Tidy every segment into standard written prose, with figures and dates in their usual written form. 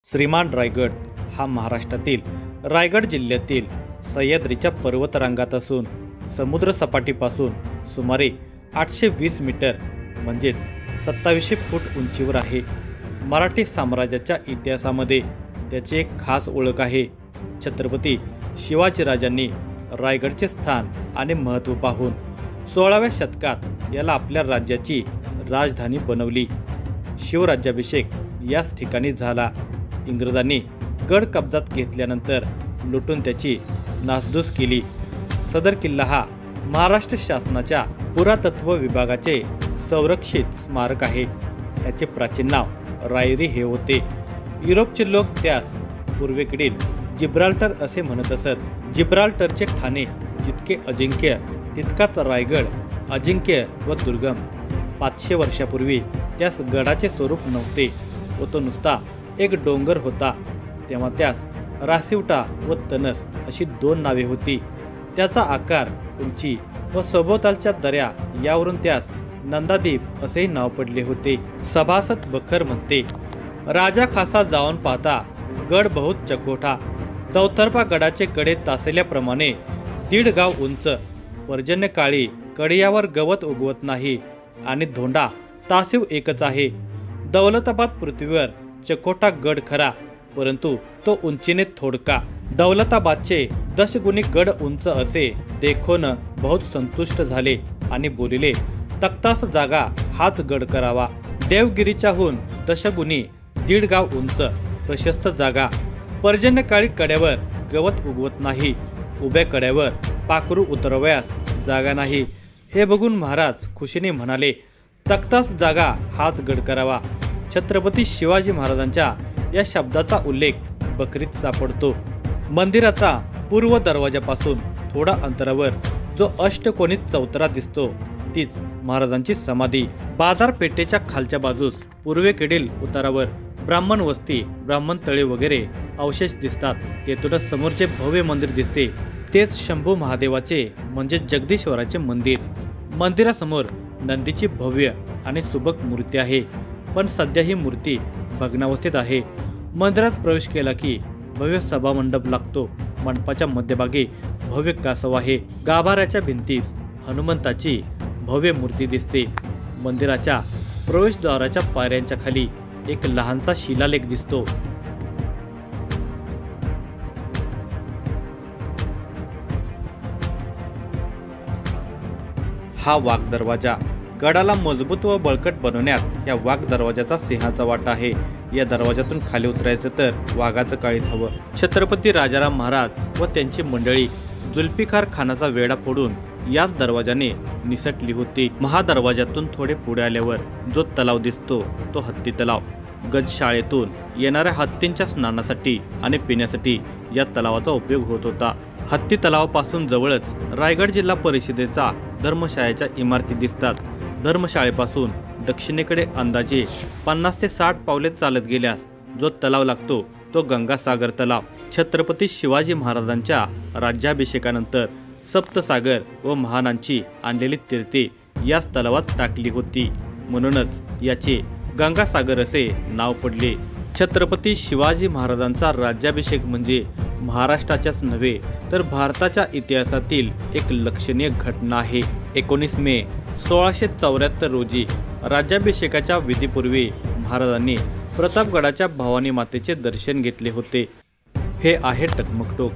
श्रीमान रायगड हा महाराष्ट्रातील रायगड जिल्ह्यातील सह्याद्रीच्या पर्वतरांगात असून समुद्रसपाटीपासून सुमारे 820 मीटर म्हणजेच 2700 फूट उंचीवर आहे। मराठी साम्राज्याच्या इतिहासामध्ये त्याची एक खास ओळख आहे। छत्रपती शिवाजीराजांनी रायगडचे स्थान आणि महत्त्व पाहून 16व्या शतकात याला आपल्या राज्याची राजधानी बनवली। शिवराज्याभिषेक याच ठिकाणी झाला। इंग्रजांनी गड कब्जात घेतल्यानंतर लुटून त्याची नासधूस केली। सदर किल्ला हा महाराष्ट्र शासनाच्या पुरातत्व विभागाचे संरक्षित स्मारक आहे। याचे प्राचीन नाव रायरी हे होते। युरोपचे लोक त्यास पूर्वेकडील जिब्राल्टर असे म्हणत असत। जिब्राल्टरचे ठाणे जितके अजिंक्य तितकाच रायगड अजिंक्य व दुर्गम। 500 वर्षापूर्वी त्यास गडाचे स्वरूप नव्हते व तो नुसता एक डोंगर होता। तेव्हा त्यास रासिवटा व तनस अशी 2 नावे होती। त्याचा आकार, उंची व सभोवतालच्या दऱ्या यावरून त्यास नंदादीप असेही नाव पडले होते। सभासद बखर म्हणते, राजा खासा जाऊन पाहता गड बहुत चकोठा। चौतर्फा गडाचे कडे तासल्याप्रमाणे 1.5 गाव उंच। पर्जन्यकाळी कडियावर गवत उगवत नाही आणि धोंडा तासीव एकच आहे। दौलताबाद पृथ्वीवर चकोटा गड खरा, परंतु तो उंचीने थोडका। दौलताबादचे 10 गुणी गड उंच असे देखोन बहुत संतुष्ट झाले आणि बोलिले, तक्तास जागा हाच गड करावा। देवगिरीच्याहून 10 गुणी 1.5 गाव उंच प्रशस्त जागा। पर्जन्यकाळी कड्यावर गवत उगवत नाही, उभ्या कड्यावर पाखरू उतरवयास जागा नाही। हे बघून महाराज खुशीने म्हणाले, तक्तास जागा हाच गड करावा। छत्रपती शिवाजी महाराजांच्या या शब्दाचा उल्लेख बकरीत सापडतो। मंदिराचा पूर्व दरवाजापासून थोडा अंतरावर जो अष्टकोनी चौतरा दिसतो तीच महाराजांची समाधी। बाजारपेठेच्या खालच्या बाजूस पूर्वेकडील उतारावर ब्राह्मण वस्ती, ब्राह्मण तळे वगैरे अवशेष दिसतात। तेथूनच समोरचे भव्य मंदिर दिसते, तेच शंभू महादेवाचे म्हणजे जगदीश्वराचे मंदिर। मंदिरासमोर नंदीची भव्य आणि सुबक मूर्ती आहे, पण सध्या ही मूर्ती भग्नावस्थेत आहे। मंदिरात प्रवेश केला की भव्य सभामंडप लागतो। मंडपाच्या मध्यभागी भव्य कासव आहे। गाभाऱ्याच्या भिंतीस हनुमंताची भव्य मूर्ती दिसते। मंदिराच्या प्रवेशद्वाराच्या पायऱ्यांच्या खाली एक लहानसा शिलालेख दिसतो। हा वाघ दरवाजा। गडाला मजबूत व बळकट बनवण्यात या वाघ दरवाजाचा सिंहाचा वाटा आहे। या दरवाजातून खाली उतरायचं तर वाघाचं काळीच हवं। छत्रपती राजाराम महाराज व त्यांची मंडळी जुल्फिकार खानाचा वेढा फोडून याच दरवाजाने निसटली होती। महादरवाजातून थोडे पुढे आल्यावर जो तलाव दिसतो तो हत्ती तलाव। गजशाळेतून येणाऱ्या हत्तींच्या स्नानासाठी आणि पिण्यासाठी या तलावाचा उपयोग होत होता। हत्ती तलावापासून जवळच रायगड जिल्हा परिषदेचा धर्मशाळेच्या इमारती दिसतात। धर्मशाळेपासून दक्षिणेकडे अंदाजे 50 ते 60 पावले चालत गेल्यास जो तलाव लागतो तो गंगासागर तलाव। छत्रपती शिवाजी महाराजांच्या राज्याभिषेकानंतर सप्तसागर व महानांची आणलेली तीर्थे याच तलावात टाकली होती, म्हणूनच याचे गंगासागर असे नाव पडले। छत्रपती शिवाजी महाराजांचा राज्याभिषेक म्हणजे महाराष्ट्राच्याच नव्हे तर भारताच्या इतिहासातील एक लक्षणीय घटना आहे। 19 मे 1674 रोजी राज्याभिषेकाच्या विधीपूर्वी महाराजांनी प्रतापगडाच्या भवानी मातेचे दर्शन घेतले होते। हे आहे टकमक टोक।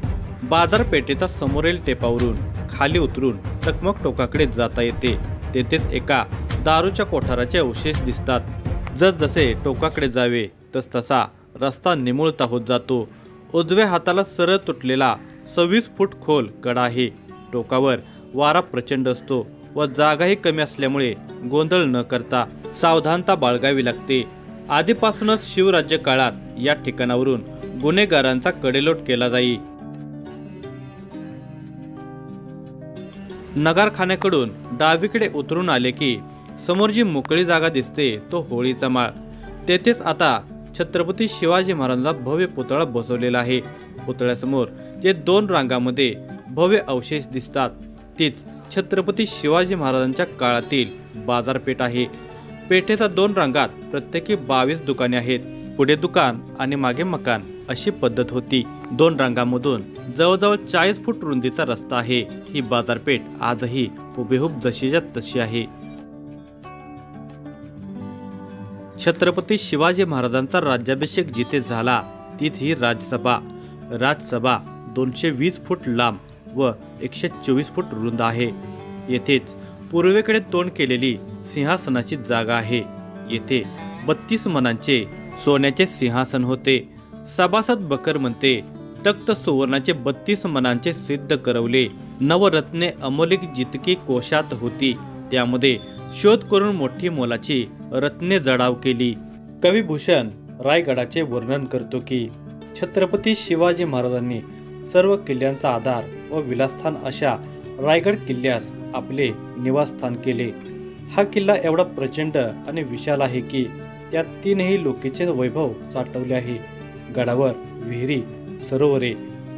बाजारपेठेचा समोरील टेपावरून खाली उतरून टकमक टोकाकडे जाता येते। तेथेच एका दारूच्या कोठाराचे अवशेष दिसतात। जसजसे टोकाकडे जावे तसतसा रस्ता निमुळता होत जातो। उजव्या हाताला सरळ तुटलेला 26 फूट खोल कडा आहे। टोकावर वारा प्रचंड असतो व जागाही कमी असल्यामुळे गोंधळ न करता सावधानता बाळगावी लागते। आधीपासूनच शिवराज्य काळात या ठिकाणावरून गुन्हेगारांचा कडेलोट केला जाई। नगारखान्याकडून डावीकडे उतरून आले की समोर जी मोकळी जागा दिसते तो होळीचा माळ। तेथेच आता छत्रपती शिवाजी महाराजांचा भव्य पुतळा बसवलेला आहे। पुतळ्यासमोर जे 2 रांगांमध्ये भव्य अवशेष दिसतात तीच छत्रपती शिवाजी महाराजांच्या काळातील बाजारपेठ आहे। पेठेचा 2 रांगात प्रत्येकी 22 दुकाने आहेत। पुढे दुकान आणि मागे मकान अशी पद्धत होती। 2 रंगांमधून जवळजवळ 40 फूट रुंदीचा रस्ता आहे। ही बाजारपेठ आजही हुबेहूब जशीच्या तशी आहे। छत्रपती शिवाजी महाराजांचा राज्याभिषेक जिथे झाला तीच ही राजसभा। राजसभा 220 फूट लांब व 124 फूट रुंद आहे। येथेच पूर्वेकडे तोंड केलेली सिंहासनाची जागा आहे। येथे 32 मनांचे सोन्याचे सिंहासन होते। सभासद बकर म्हणते, तख्त सुवर्णाचे 32 मनांचे सिद्ध करवले। नवरत्ने अमोलिक जितकी कोशात होती, त्यामध्ये शोध करून मोठी मोलाची रत्ने जडाव केली। कविभूषण रायगडाचे वर्णन करतो की छत्रपती शिवाजी महाराजांनी सर्व किल्ल्यांचा आधार व विलासस्थान अशा रायगड किल्ल्यास आपले निवासस्थान केले। हा किल्ला एवढा प्रचंड आणि विशाल आहे की त्यात 3ही लोकीचे वैभव साठवले आहे। गडावर विहिरी, सरोवरे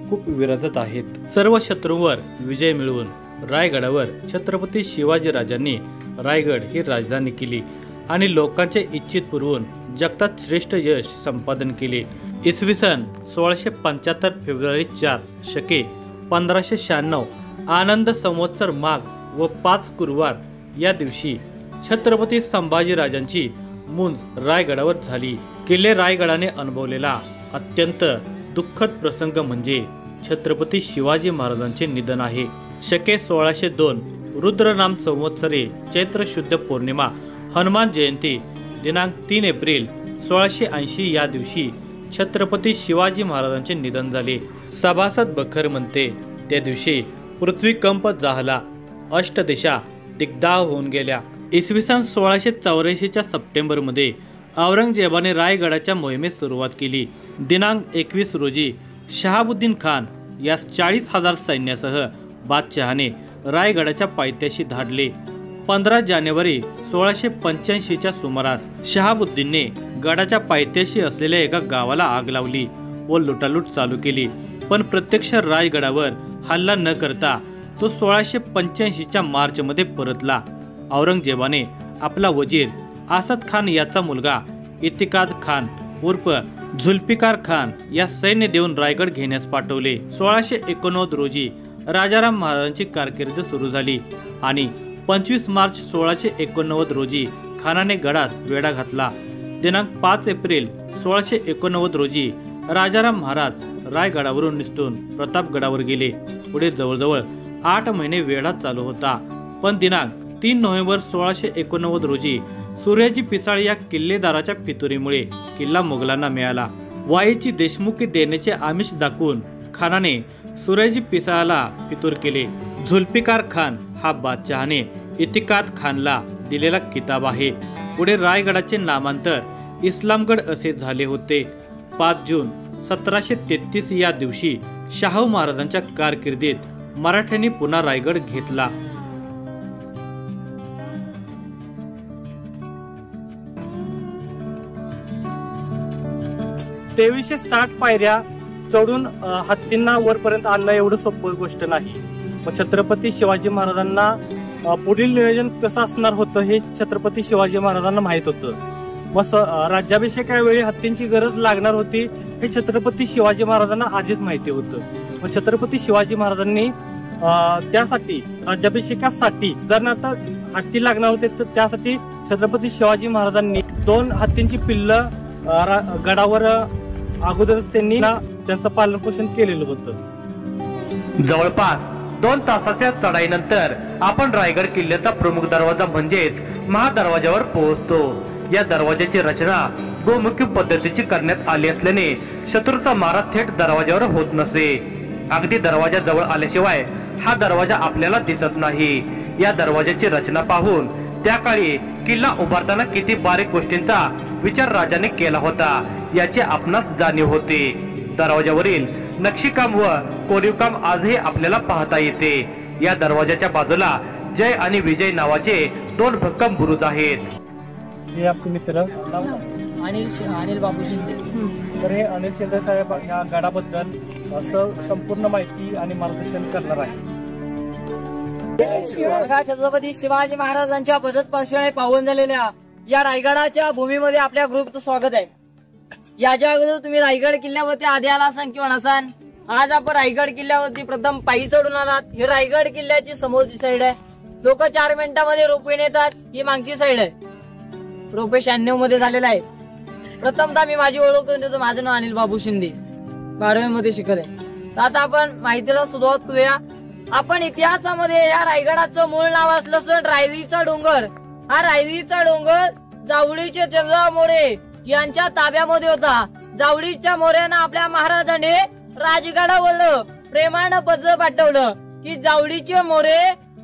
खूप विराजत आहेत। सर्व शत्रूंवर विजय मिळवून रायगडावर छत्रपती शिवाजी राजांनी रायगड ही राजधानी केली आणि लोकांचे इच्छित पुरवून जगतात श्रेष्ठ यश संपादन केले। इसवी सन 1675 फेब्रुवारी 4 शके 1596 आनंद संवत्सर माघ व 5 गुरुवार या दिवशी छत्रपती संभाजी राजांची मुंज रायगडावर झाली। किल्ले रायगडाने अनुभवलेला अत्यंत दुःखद प्रसंग म्हणजे छत्रपती शिवाजी महाराजांचे निधन आहे। शके 1602 रुद्रनाम संवत्सरे चैत्र शुद्ध पौर्णिमा हनुमान जयंती दिनांक 3 एप्रिल 1680 या दिवशी छत्रपती शिवाजी महाराजांचे निधन झाले। सभासद बखर म्हणते, त्या दिवशी पृथ्वी कंप जाहला, अष्टदिशा दिग्दाह होऊन गेल्या। इसवी सन 1684च्या सप्टेंबरमध्ये औरंगजेबाने रायगडाच्या मोहिमेस सुरुवात केली। दिनांक 21 रोजी शहाबुद्दीन खान यास 40,000 सैन्यासह बादशहाने रायगडाच्या पायथ्याशी धाडले। 15 जानेवारी 1685च्या सुमारास शहाबुद्दीनने गडाच्या पायथ्याशी असलेल्या एका गावाला आग लावली व लुटालूट चालू केली, पण प्रत्यक्ष रायगडावर हल्ला न करता तो 1685च्या मार्चमध्ये परतला। औरंगजेबाने आपला वजीर आसद खान याचा मुलगा इतिकाद खान उर्फ झुल्फिकार खान या सैन्य देऊन रायगड घेण्यास पाठवले। 1689 रोजी राजाराम महाराजांची कारकीर्द सुरू झाली आणि 25 मार्च 1689 रोजी खानाने गडास वेढा घातला। दिनांक 5 एप्रिल 1689 रोजी राजाराम महाराज रायगडावरून निसटून प्रतापगडावर गेले। पुढे जवळजवळ 8 महिने वेढा चालू होता, पण दिनांक 3 नोव्हेंबर 1689 रोजी सूर्याजी पिसाळ या किल्लेदाराच्या फितुरीमुळे किल्ला मोगलांना मिळाला। वाईची देशमुखी देण्याचे आमिष दाखवून खानाने सूर्याजी पिसाळाला फितूर केले। झुल्फिकार खान हा बादशहाने इतिकाद खानला दिलेला किताब आहे। पुढे रायगडाचे नामांतर इस्लामगड असे झाले होते। 5 जून 1733 या दिवशी शाहू महाराजांच्या कारकिर्दीत मराठ्यांनी पुन्हा रायगड घेतला। 2360 पायऱ्या चढून हत्तींना वरपर्यंत आणणं एवढं सोपं गोष्ट नाही। मग छत्रपती शिवाजी महाराजांना पुढील नियोजन कसं असणार होतं हे छत्रपती शिवाजी महाराजांना माहित होतं। मग राज्याभिषेकावेळी हत्तींची गरज लागणार होती हे छत्रपती शिवाजी महाराजांना आधीच माहिती होतं। मग छत्रपती शिवाजी महाराजांनी त्यासाठी राज्याभिषेकासाठी उदाहरणार्थ हत्ती लागणार होते, तर त्यासाठी छत्रपती शिवाजी महाराजांनी 2 हत्तींची पिल्लं गडावर अगोदरच त्यांनी त्यांचं पालन पोषण केलेलं होतं। जवळपास 2 तासाच्या चढाईनंतर आपण रायगड किल्ल्याचा प्रमुख दरवाजा म्हणजेच महादरवाजावर पोहोचतो। या दरवाजाची रचना गोमुखी पद्धतीची करण्यात आली असल्याने शत्रूचा मारा थेट दरवाजावर होत नसे। अगदी दरवाजा जवळ आल्याशिवाय हा दरवाजा आपल्याला दिसत नाही। या दरवाजाची रचना पाहून त्या काळी किल्ला उभारताना किती बारीक गोष्टींचा विचार राजाने केला होता याची आपणास जाणीव होते। दरवाजावरील नक्षीकाम व कोरीवकाम आजही आपल्याला पाहता येते। या दरवाजाच्या बाजूला जय आणि विजय नावाचे 2 भक्कम बुरुज आहेत। हे आपले मित्र अनिल बाबू शिंदे। तर हे अनिल शिंदे साहेब या गडाबद्दल संपूर्ण माहिती आणि मार्गदर्शन करणार आहे। छत्रपती शिवाजी महाराजांच्या भरत पार्श्वने पावन झालेल्या या रायगडाच्या भूमीमध्ये आपल्या ग्रुपचं स्वागत आहे। याच्या अगोदर तुम्ही रायगड किल्ल्यावरती आधी आला असाल किंवा नसाल. आज आपण रायगड किल्ल्यावरती प्रथम पायी चढून आलात. ही रायगड किल्ल्याची समोरची साईड आहे. लोक 4 मिनिटांमध्ये रोपवे येतात. ही मागची साईड आहे. रोपवे 96 मध्ये झालेला आहे. प्रथमतः मी माझी ओळख करून देतो. माझं नाव अनिल बाबू शिंदे, 12वी मध्ये शिकत आहे. तर आता आपण माहितीला सुरुवात करूया. आपण इतिहासामध्ये या रायगडाचं मूळ नाव असलं तर रायरीचा डोंगर. हा रायरीचा डोंगर जावळीचे चंद्रराव मोरे यांच्या ताब्यामध्ये होता. जावळीच्या मोऱ्यांना आपल्या महाराजांनी राजगडावर प्रेमानं पत्र पाठवलं की जावळीचे मोरे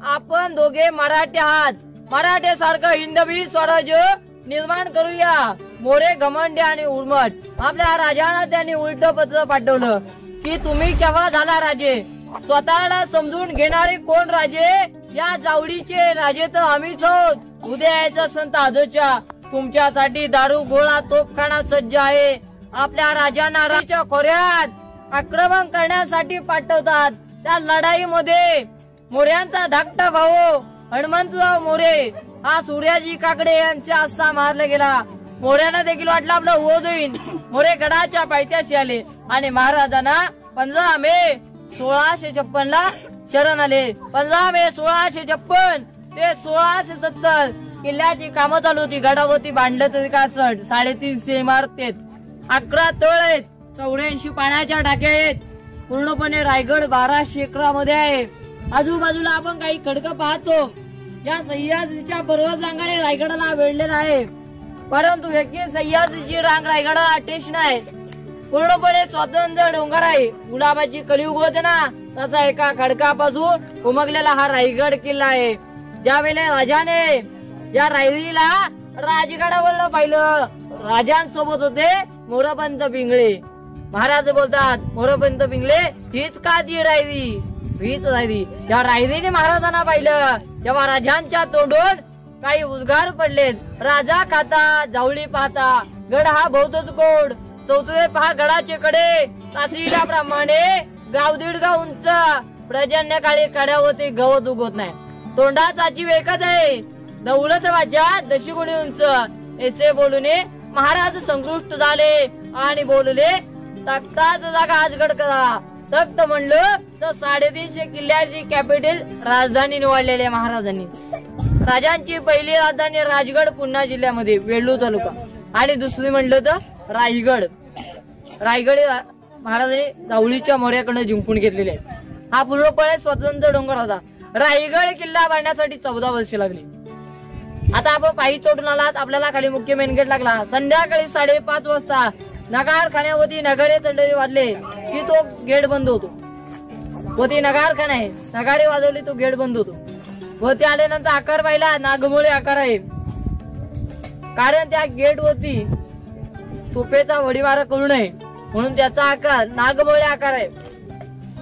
आपण दोघे मराठी आहात. मराठ्यासारखं हिंदवी स्वराज्य निर्माण करूया. मोरे घमंडी आणि उर्मट. आपल्या राजांना त्यांनी उलट पत्र पाठवलं की तुम्ही केव्हा झाला राजे. स्वतःला समजून घेणारे कोण राजे. या जावळीचे राजे तर आम्हीच आहोत. उद्या यायचा संत आजच्या तुमच्यासाठी दारू गोळा तोफखाना सज्ज आहे. आपल्या राजांना राजाच्या खोऱ्यात आक्रमण करण्यासाठी पाठवतात. त्या लढाईमध्ये मोऱ्यांचा धाकटा भाऊ हनुमंतराव मोरे हा सूर्याजी काकडे यांच्या हस्ता मारला गेला. मोऱ्यांना देखील वाटलं आपलं वध होईल. मोरे गडाच्या पायथ्याशी आले आणि महाराजांना 15 मे 1656 ला शरण आले. 15 मे 1656 ते 1670 किल्ल्याची कामं चालू होती. गडावरती बांधलं तरी काय 350 इमारती आहेत. 11 तळ आहेत. 84 पाण्याच्या टाक्या आहेत. पूर्णपणे रायगड 1200 एकरामध्ये आहे. आजूबाजूला आपण काही खडकं पाहतो. या सह्याद्रीच्या पर्वत रांगाने रायगडाला वेढलेला आहे. परंतु एकी सह्याद्रीची रांग रायगडाला अटेश नाही. पूर्णपणे स्वतंत्र डोंगर आहे. गुलाबाची कलियुग होते ना, तसा एका खडकापासून उमगलेला हा रायगड किल्ला आहे. ज्यावेळेला राजाने या रायरीला राजगडावर पाहिलं, राजांसोबत होते मोरपंत पिंगळे. महाराज बोलतात मोरपंत पिंगळे हीच का ती रायरी, हीच रायरी. या रायरीने महाराजांना पाहिलं तेव्हा राजांच्या तोंडून काही उद्गार पडलेत. राजा खाता जावळी पाहता, गड हा बहुतच गोड. चौथरे पहा गडाचे कडे, तासीडाप्रमाणे गाव 1.5 गाव उंच. प्रजन्यकाळी कड्यावरती गवत उगवत नाही. तोंडाचाची वेकत आहे, दौलत वाजा दशिगुणी उंच. असे बोलून महाराज संतुष्ट झाले आणि बोलले तख्ताच जागा आजगड करा. तख्त म्हणलं तर 350 किल्ल्याची कॅपिटल राजधानी निवडलेली आहे महाराजांनी. राजांची पहिली राजधानी राजगड पुणे जिल्ह्यामध्ये वेल्लूर तालुका आणि दुसरी म्हणलं तर रायगड. रायगड महाराजांनी जावळीच्या मोऱ्याकडे जिंकून घेतलेले आहे. हा पूर्णपणे स्वतंत्र डोंगर होता. रायगड किल्ला बांधण्यासाठी 14 वर्ष लागली. आता आपण पायी चढून आलात. आपल्याला खाली मुख्य मेन गेट लागला. संध्याकाळी 5:30 वाजता नगारखान्यावरती नगारे थंडे वाजले की तो गेट बंद होतो. व ती नगारखाना आहे, नगारे वाजवली तो गेट बंद होतो. व ते आल्यानंतर आकार पाहिला नागमोळे आकार आहे. कारण त्या गेट वरती तोफेचा वडीवारा करू नये म्हणून त्याचा आकार नागमोळे आकार आहे.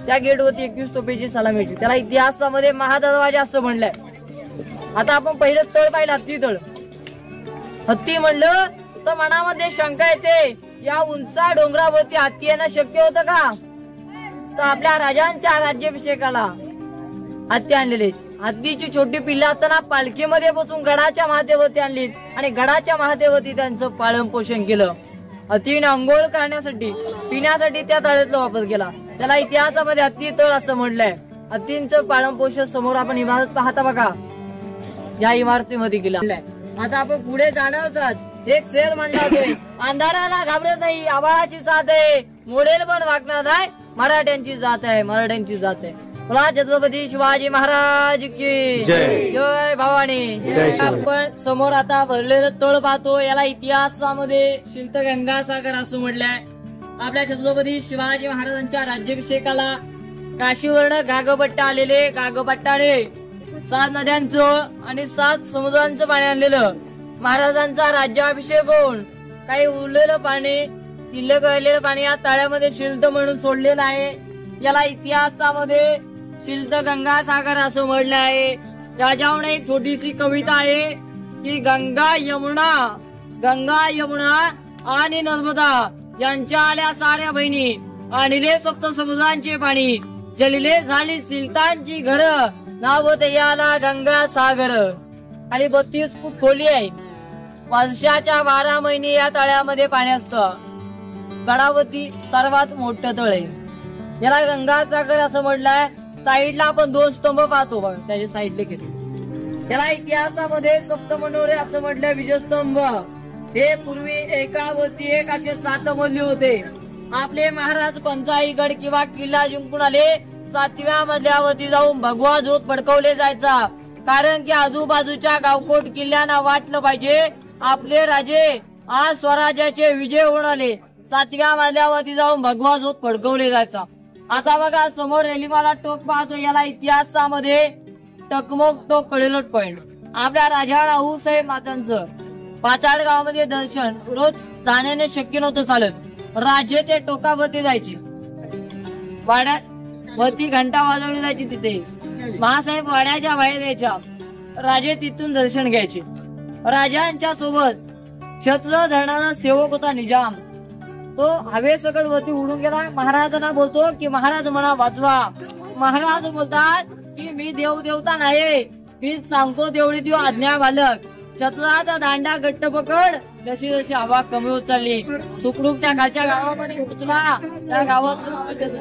त्या गेट वरती 21 तोफेची सलामी होती. त्याला इतिहासामध्ये महादरवाजा असं म्हणलंय. आता आपण पहिलं तळ पाहिलं हत्ती तळ. हत्ती म्हणलं तर मनामध्ये शंका येते, या उंचा डोंगरावरती हत्ती येणं शक्य होतं का. तर आपल्या राजांच्या राज्याभिषेकाला हत्ती आणलेले. हत्तीची छोटी पिल्लं असताना पालखीमध्ये बसून गडाच्या महादेवती आणली आणि गडाच्या महादेवती त्यांचं पालन पोषण केलं. हत्तीने अंघोळ करण्यासाठी पिण्यासाठी त्या तळ्यातला वापर केला. त्याला इतिहासामध्ये हत्ती तळ असं म्हटलंय. हत्तींचं पालन पोषण समोर आपण इमारत पाहता बघा, या इमारतीमध्ये केलं. आता आपण पुढे जाणार. एक शेर म्हणला होते, अंधाराला घाबरत नाही, आबाळाची साथ आहे, मोडेल पण वागणार नाही, मराठ्यांची जात आहे, मराठ्यांची जात आहे. बोला छत्रपती शिवाजी महाराज की जय भवानी. आपण समोर आता भरलेलं तळ पाहतो. याला इतिहासामध्ये शिल्त गंगासागर असं म्हटलंय. आपल्या छत्रपती शिवाजी महाराजांच्या राज्याभिषेकाला काशीवर्ण गागपट्टा आलेले. गागपट्टाने 7 नद्यांचं आणि 7 समुद्रांचं पाणी आणलेलं. महाराजांचा राज्याभिषेक होऊन काही उरलेलं पाणी, शिल्लक राहिलेलं पाणी या तळ्यामध्ये शिल्त म्हणून सोडलेलं आहे. याला इतिहासामध्ये शिल्त गंगासागर असं म्हटलं आहे. त्याच्यावर एक छोटीशी कविता आहे की गंगा यमुना आणि नर्मदा यांच्या आल्या साऱ्या बहिणी, आणले सप्त समुद्रांचे पाणी, जलिले झाली शिल्तांची घर, नाव याला गंगा सागर. आणि 32 फूट खोली आहे. वर्षाच्या 12 महिने या तळ्यामध्ये पाणी असतं. गडावरती सर्वात मोठं तळ आहे. याला गंगासागर असं म्हटलंय. साईडला आपण 2 स्तंभ पाहतो बघा, त्याच्या साईडला किती. याला इतिहासामध्ये सप्तमंडोरे असं म्हटलंय. विजयस्तंभ हे पूर्वी एकावरती एक असे 7 मजले होते. आपले महाराज कोणताही गड किंवा किल्ला जिंकून आले 7व्या मजल्यावरती जाऊन भगवा ज्योत फडकवले जायचा. कारण की आजूबाजूच्या गावकोट किल्ल्यांना वाटलं पाहिजे आपले राजे आज स्वराज्याचे विजय होऊन आले. 7व्या मजल्यावरती जाऊन भगवा ज्योत फडकवले जायचा. आता बघा समोर रेलिंगवाला टोक पाहतो. याला इतिहासामध्ये टकमक टोक कडेलोट पॉइंट. आपल्या राजा राहूसाहेब मातांचं पाचाड गावामध्ये दर्शन रोज जाण्याने शक्य नव्हतं चालत. राजे ते टोकावरती जायचे. वाड्यात वरती घंटा वाजवली जायची. तिथे महासाहेब वाड्याच्या बाहेर यायच्या. राजे तिथून दर्शन घ्यायचे. राजांच्या सोबत छत्र धरणारा सेवक होता निजाम. तो हवेसकट वरती उडून गेला. महाराजांना बोलतो की महाराज म्हणा वाचवा. महाराज बोलतात की मी देव देवता नाही, मी सांगतो तेवढी देव आज्ञा बालक. छत्राचा दांडा घट्ट पकड. जशी जशी हवा कमी होत चालली सुखरूप त्या खालच्या गावामध्ये पोचला. त्या गावात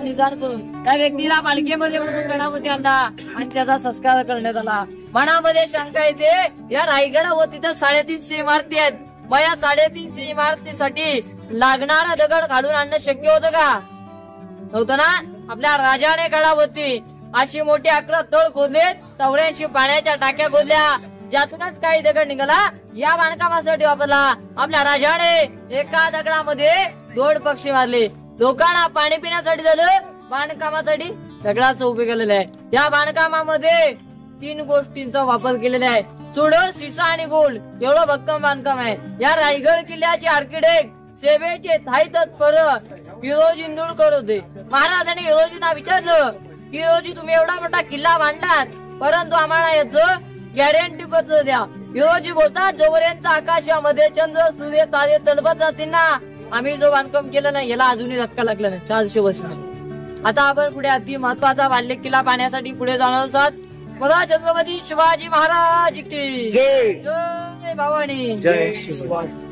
निदान करून त्या व्यक्तीला पालखीमध्ये बसून गडावरती आणला आणि त्याचा संस्कार करण्यात आला. मनामध्ये शंका येते या रायगडावर तिथं 350 इमारती आहेत. मग या 350 इमारतीसाठी लागणारा दगड काढून आणणं शक्य होतं का? नव्हतं ना. आपल्या राजाने गडावरती अशी मोठी 11 तळ खोदले. 84 पाण्याच्या टाक्या खोदल्या. ज्यातूनच काही दगड निघाला या बांधकामासाठी वापरला. आपल्या राजाने एका दगडामध्ये 2 पक्षी मारले. लोकांना पाणी पिण्यासाठी झालं, बांधकामासाठी दगडाचा उपयोग केलेला आहे. या बांधकामामध्ये 3 गोष्टींचा वापर केलेला आहे. चुडं, शिसा आणि गोल एवढं भक्कम बांधकाम आहे. या रायगड किल्ल्याचे आर्किटेक्ट सेवेचे थाई तत्पर हिरोजी इंदुरकर होते. महाराजांनी हिरोजींना विचारलं की हिरोजी तुम्ही एवढा मोठा किल्ला बांधलात, परंतु आम्हाला याचं गॅरंटी पत्र द्या. हिरोजी बोलतात जोपर्यंत आकाशामध्ये चंद्र सूर्य तारे तळपत जातील ना आम्ही जो बांधकाम केलं नाही याला अजूनही धक्का लागला नाही. 400 वर्ष नाही. आता आपण पुढे अति महत्वाचा बाल्य किल्ला पाहण्यासाठी पुढे जाणार आहोत. मला छत्रपती शिवाजी महाराज की जय. जय भवानी. जय शिवाजी.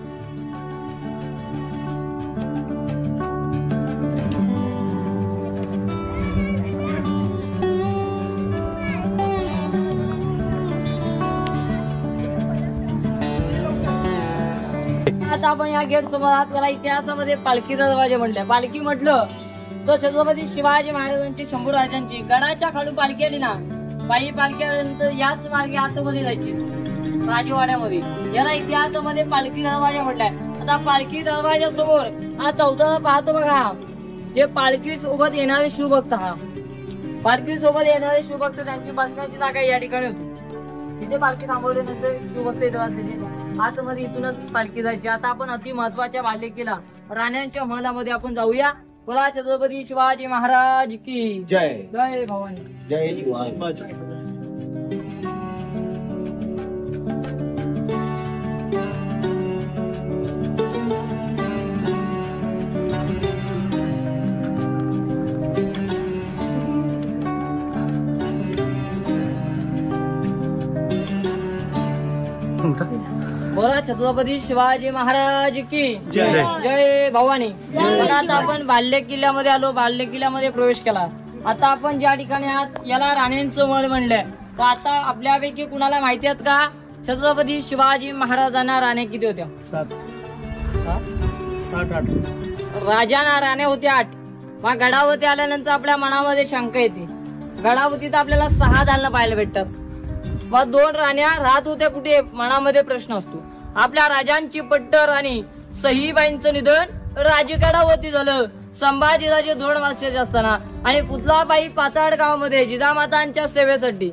आता आपण या गेट समोर आहात. त्याला इतिहासामध्ये पालखीचा दरवाजा म्हटलं. पालखी म्हटलं तर छत्रपती शिवाजी महाराजांची, शंभू राजांची गडाच्या खालून पालखी आली ना, पायी पालखी आल्यानंतर याच मार्गे आतमध्ये जायची राजवाड्यामध्ये. याला इतिहासामध्ये पालखी दरवाजा म्हटलाय. आता पालखी दरवाजा समोर हा 4था पाहतो बघा. हे पालखी सोबत येणारे शिवभक्त. हा पालखी सोबत येणारे शिवभक्त त्यांची बसण्याची जागा या ठिकाणी होती. तिथे पालखी थांबवल्यानंतर शिवभक्त येतात. आतमध्ये इथूनच पालखी जायची. आता आपण अति महत्वाच्या बालेकिल्ला राण्यांच्या महलामध्ये आपण जाऊया. बोला छत्रपती शिवाजी महाराज की जय. जय भवानी. जय शिवाजी. बोला छत्रपती शिवाजी महाराज की जय. जय भवानी. बघा आता आपण बाल्य किल्ल्यामध्ये आलो. बाल्य किल्ल्यामध्ये प्रवेश केला. आता आपण ज्या ठिकाणी आहात याला राण्यांचं महल म्हणलंय. तर आता आपल्यापैकी कुणाला माहिती आहेत का छत्रपती शिवाजी महाराजांना राण्या किती होत्या? 7, 8. राजांना राण्या होत्या 8. मग गडावरती आल्यानंतर आपल्या मनामध्ये शंका येते. गडावरती तर आपल्याला 6 दालनं पाहायला भेटतात. मग 2 राण्या राहत होत्या कुठे, मनामध्ये प्रश्न असतो. आपल्या राजांची पट्ट राणी सहीबाईंचं निधन राजगडावरती झालं. संभाजीराजे 2 वर्षाचे असताना आणि पुतलाबाई पाचाड गावामध्ये जिजामातांच्या सेवेसाठी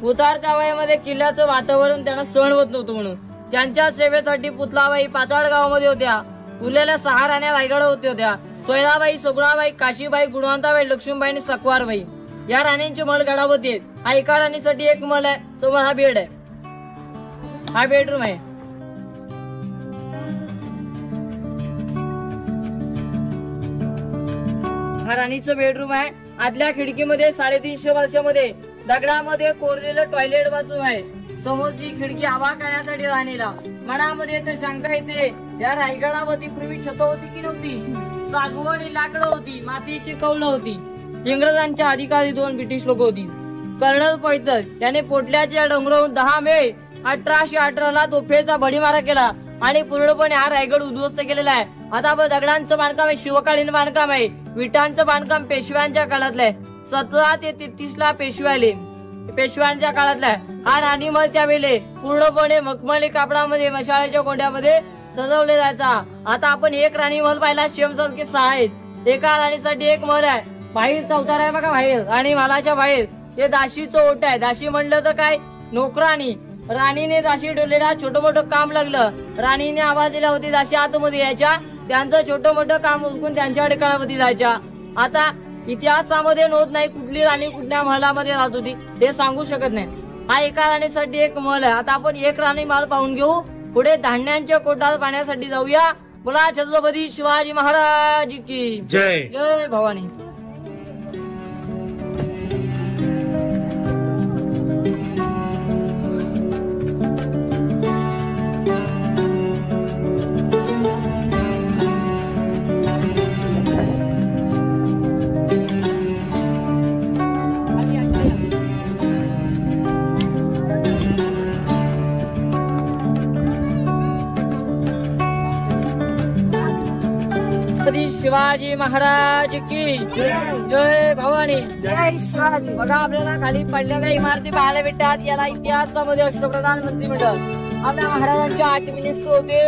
उतारत्या वयामध्ये किल्ल्याचं वातावरण त्यांना सहन होत नव्हतं म्हणून त्यांच्या सेवेसाठी पुतलाबाई पाचाड गावामध्ये होत्या. उरलेल्या 6 राण्या रायगडावरती होत्या. सोयराबाई, सगुणाबाई, काशीबाई, गुणवंताबाई, लक्ष्मीबाई आणि सकवारबाई या राण्यांचे महल गडावरती आहेत. हा एका राणीसाठी एक महल आहे. समोर हा बेड आहे. हा बेडरूम आहे. हा राणीचं बेडरूम आहे. आतल्या खिडकीमध्ये 350 वर्षामध्ये दगडामध्ये कोरलेलं टॉयलेट बाथरूम आहे. समोरची खिडकी हवा काढण्यासाठी राणीला. मनामध्ये तर शंका येते या रायगडावरती पूर्वी छत होती की नव्हती? सागवण ही लाकडं होती, मातीची कौलं होती. इंग्रजांच्या अधिकारी 2 ब्रिटिश लोक होती. कर्नल पैतर त्याने पोटल्याच्या डोंगरावरून 10 मे 1818 तोफेचा भडीमारा केला आणि पूर्णपणे हा रायगड उद्ध्वस्त केलेला आहे. आता आपण दगडांचं बांधकाम आहे, शिवकालीन बांधकाम आहे. विटांचं बांधकाम पेशव्यांच्या काळातलं आहे. 17 ते 33 पेशवे आले, पेशव्यांच्या काळातला आहे. हा राणीमहल त्यावेळेला पूर्णपणे मखमली कापडामध्ये मशाळेच्या गोंड्यामध्ये सजवले जायचा. आता आपण एक राणीमहल पाहिला, शेमसारखे 6 आहेत. एका राणीसाठी एक महल आहे. बाहेर चौतार आहे बघा, बाहेर आणि महालाच्या बाहेर हे दाशीचं ओट आहे. दाशी म्हणलं तर काय, नोकराणी. राणीने दाशी ठेवलेला छोटं मोठं काम लागलं, राणीने आवाज दिला होती दाशी आतमध्ये यायच्या, त्यांचं छोटं मोठं काम उरकून त्यांच्याकडे काळावधी जायच्या. आता इतिहासामध्ये नोंद नाही कुठली राणी कुठल्या महलामध्ये राहत होती, ते सांगू शकत नाही. हा एका राणीसाठी एक महल आहे. आता आपण एक राणी महल पाहून घेऊ, पुढे धान्यांच्या कोटात पाहण्यासाठी जाऊया. बोला छत्रपती शिवाजी महाराज की जय. जय भवानी. छत्रपती शिवाजी महाराज की जय भवानी. जय शिवाजी. बघा आपल्याला खाली पडलेल्या इमारती पाहायला भेटतात. याला इतिहासामध्ये अष्टप्रधान मंत्री म्हणतात. आपल्या महाराजांचे 8 मिनिस्टर होते.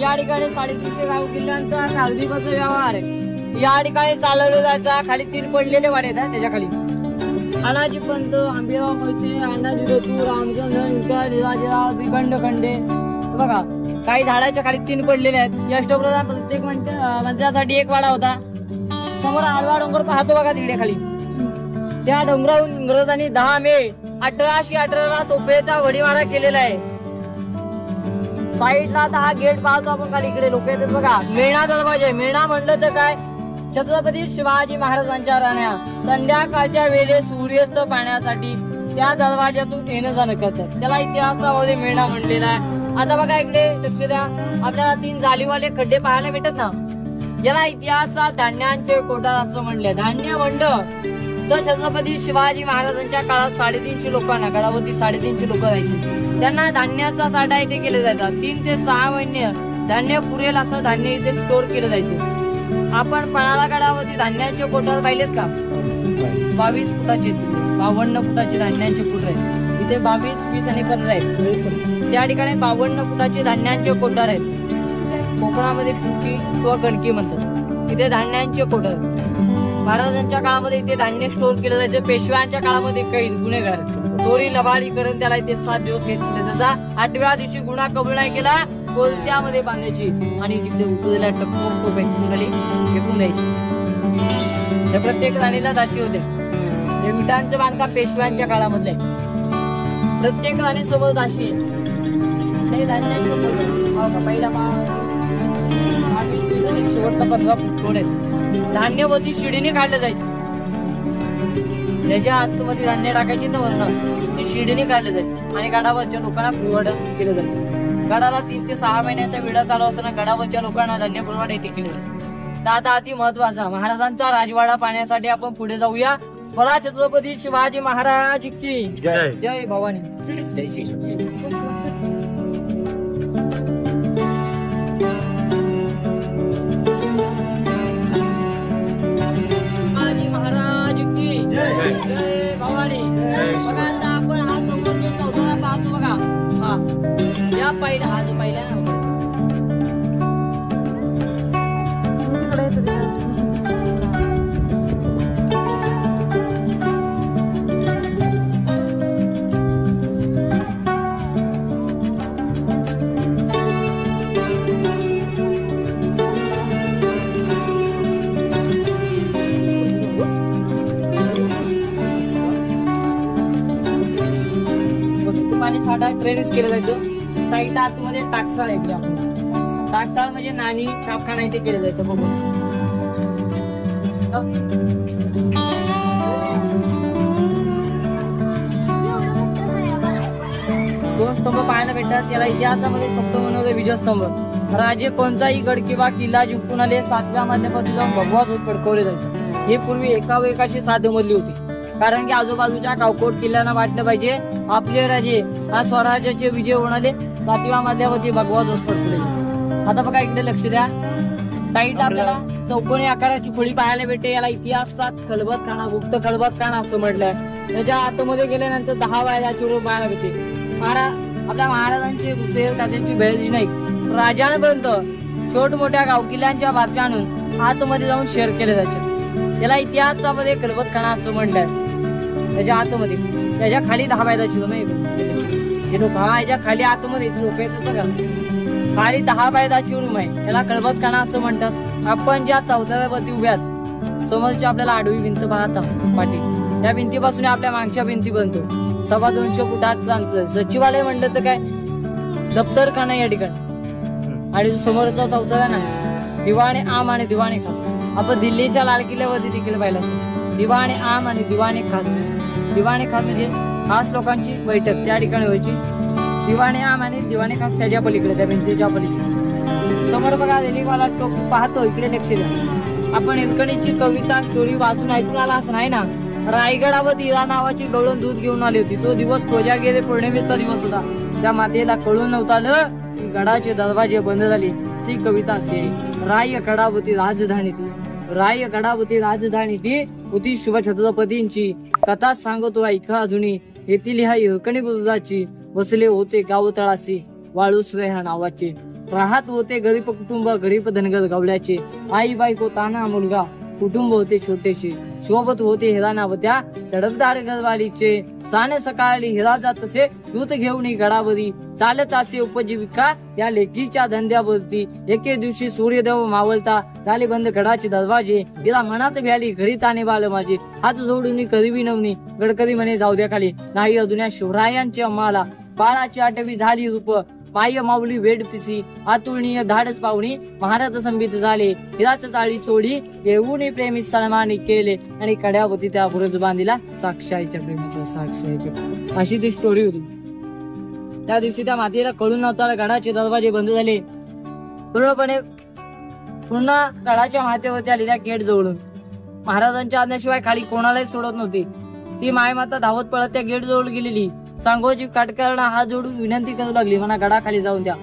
या ठिकाणी 350 गाव किल्ल्यांचा खालदीबद्ध व्यवहार या ठिकाणी चालवला जायचा. खाली 3 पडलेले वाडे आहेत त्याच्या खाली. अनाजी पंत, आंबेराव मोहिते, अण्णाजी रतू, रामचंद्र निळकर, निराजीराव, श्रीखंड खंडे. बघा काही झाडाच्या खाली 3 पडलेले आहेत. या अष्टप्रधान प्रत्येक मंत्र्यासाठी एक वाडा होता. समोर आडवा डोंगर पाहतो बघा तिकडे खाली. त्या डोंगरावरून इंग्रजांनी 10 मे 1818 तोफेचा भडीमारा केलेला आहे. साईडला आता हा गेट पाहतो आपण खाली, इकडे लोक येतात बघा. मेणा दरवाजा. मेणा म्हणलं तर काय, छत्रपती शिवाजी महाराजांच्या राण्या संध्याकाळच्या वेळेस सूर्यास्त पाहण्यासाठी त्या दरवाजातून येणं जाणं करतात. त्याला इतिहासामध्ये मेणा म्हणलेला आहे. आता बघा इकडे लक्ष द्या, आपल्याला 3 जालीवाले खड्डे पाहायला भेटत ना. याला इतिहासात धान्यांचे कोठार असं म्हणले. धान्य म्हणलं तर छत्रपती शिवाजी महाराजांच्या काळात 350 लोकांना, गडावरती 350 लोक राहायची. त्यांना धान्याचा साठा इथे केला जायचा. 3 ते 6 महिने धान्य पुरेल असं धान्य इथे स्टोर केलं जायचं. आपण पणाला गडावरती धान्याचे कोठार पाहिलेत का? 22 फुटाचे 52 फुटाचे धान्यांचे कोठार आहेत. इथे 22, 20 आणि 15 आहेत. त्या ठिकाणी 52 फुटाचे धान्यांचे कोठार आहेत. कोकणामध्ये कुकी किंवा गणकी म्हणतात. इथे धान्यांचे कोठार. महाराजांच्या काळामध्ये इथे धान्य स्टोर केलं जायचं. पेशव्यांच्या काळामध्ये काही गुन्हेगार चोरी लबाडी करून त्याला इथे 7 दिवस घेतले. त्याचा 8व्या दिवशी गुन्हा कबूल नाही केला, कोलत्यामध्ये बांधायची आणि जिकडे उतरलेल्या टप्पू खाली फेकून द्यायची. प्रत्येक राणीला दाशी होते. हे विटांचं बांधकाम पेशव्यांच्या काळामधले. प्रत्येक राणी समोर दाशी आहे. पहिला शेवटचा 15 फूट थोडे धान्यवरती शिडीने काढलं जायचं. त्याच्या आतमध्ये धान्य टाकायची तर वरण ते शिडीने काढलं जायचं आणि गडावरच्या लोकांना पुरवठा केलं जायचं. गडाला 3 ते 6 महिन्याचा वेळा चालू असताना गडावरच्या लोकांना धान्य पुरवठा इथे केलं जायचं. तर आता अति महत्वाचा महाराजांचा राजवाडा पाहण्यासाठी आपण पुढे जाऊया. बोला छत्रपती शिवाजी महाराज की जय. जय भवानी. जय श्री. महाराज की जय. जय भवानी. बघा आता आपण हा समोर जो चौथरा पाहतो बघा, हा या पहिला, हा जो पहिला ना पाणी साठा ट्रेनिस केलं जायचं. साईड आतमध्ये टाकसाळ आहे. टाकसाळ म्हणजे नाणी छापखाना इथे केलं जायचं. बघून 2 स्तंभ पाहायला भेटतात. याला इतिहासामध्ये सप्त बनवलं विजयस्तंभ. राजे कोणताही गड किंवा किल्ला जिंकून आले 7व्या मजल्यापासून जाऊन भगवा ध्वज फडकवले जायचे. ही पूर्वी एकावेकाशी 7 मजली होती, कारण की आजूबाजूच्या कावकोट किल्ल्यांना वाटलं पाहिजे आपले राजे हा स्वराज्याचे विजय होऊन आले. 7व्या मजल्यावरती भगवा ध्वज फडकवले जायचे. आता बघा इकडे लक्ष द्या, साईडला आपल्याला चौकोनी आकाराची खोली पाहायला भेटते. याला इतिहासात खलबतखाना, गुप्त खलबतखाना असं म्हटलंय. त्याच्या आतमध्ये गेल्यानंतर 10 वायदाची रूप पाहायला भेटते. आपल्या महाराजांची गुप्त खात्याची भेळजी नाही, राजांपर्यंत छोट मोठ्या गावकिल्ल्यांच्या बातम्या आणून आतमध्ये जाऊन शेअर केले जायचे. याला इतिहासामध्ये खलबतखाना असं म्हटलंय. त्याच्या आतमध्ये त्याच्या खाली 10 वायदाची रूम आहे. याच्या खाली आतमध्ये लोक येत होतं का, खाली 10 वायदाची रूम आहे. याला खलबतखाना असं म्हणतात. आपण ज्या चौथऱ्यावरती उभ्यात समोरची आपल्याला आडवी भिंत पाहता पाठी, त्या भिंतीपासून आपल्या मागच्या भिंती बनतो. 250 फुटात अंतर. सचिवालय म्हणलं तर काय, दप्तरखाना या ठिकाणी. आणि समोरचा चौथरा ना दिवाणे आम आणि दिवाणे खास. आपण दिल्लीच्या लाल किल्ल्यावरती देखील पाहिलं असेल दिवाणे आम आणि दिवाणे खास. दिवाणे खास म्हणजे खास लोकांची बैठक त्या ठिकाणी व्हायची. दिवाणे आम आणि दिवाणे खास त्याच्या पलीकडे, त्या भिंतीच्या पलीकडे. समोर बघा रेल्वेवाला तो पाहतो, इकडे लक्ष द्या. आपण हिरकणीची कविता स्टोरी वाचून ऐकून आला असं नाही ना. रायगडावर इरा नावाची गवळण दूध घेऊन आली होती. तो दिवस कोजागिरी पौर्णिमेचा दिवस होता. त्या मातेला कळून नव्हता की गडाचे दरवाजे बंद झाले. ती कविता अशी आहे, राय गडावती राजधानी ती, राय गडावती राजधानी ती होती शिवछत्रपतींची. कथा सांगतो ऐका अजूनी, येथील ह्या हिरकणी बुरुजाची. बसले होते गाव तळाशी वाळूसरे ह्या नावाचे. राहत होते गरीब कुटुंब, गरीब धनगर गावल्याचे. आई बायको ताना मुलगा, कुटुंब होते छोटेसे. सोबत होते हिरा नावत्या तडफदार गरवालीचे. सान सकाळी हिरा जात असे दूत घेऊन गडावरी. चालत असे उपजीविका या लेकीच्या धंद्यावरती. एके दिवशी सूर्यदेव मावळता झाले बंद गडाचे दरवाजे. तिला मनात भ्याली घरी ताने बाल माझे. हात जोडून करीवी नवनी, गडकरी म्हणे जाऊ द्या खाली. नाही अजुन्या शिवरायांची अम्हाला. बाळाची आठवी झाली रूप, पाय माऊली वेड पिसी. आतुळणीय धाडच पाहुणी महाराज संबित झाले. हिराच चाळी चोडी येऊन प्रेमी सन्मानी केले. आणि कड्यावरती त्या बुरज बांधिला साक्षाईच्या प्रेमीच्या साक्षाईच्या. अशी ती स्टोरी होती. त्या दिवशी त्या मातीला कळून नव्हता गडाचे दरवाजे बंद झाले. पूर्णपणे पुन्हा गडाच्या माथ्यावरती आली त्या गेट जवळून. महाराजांच्या आज्ञाशिवाय खाली कोणालाही सोडत नव्हती. ती मायमाता धावत पळत त्या गेट जवळ गेलेली. सांगोजी काटकरणा हात जोडून विनंती करू लागली, म्हणा गडाखाली जाऊन द्या.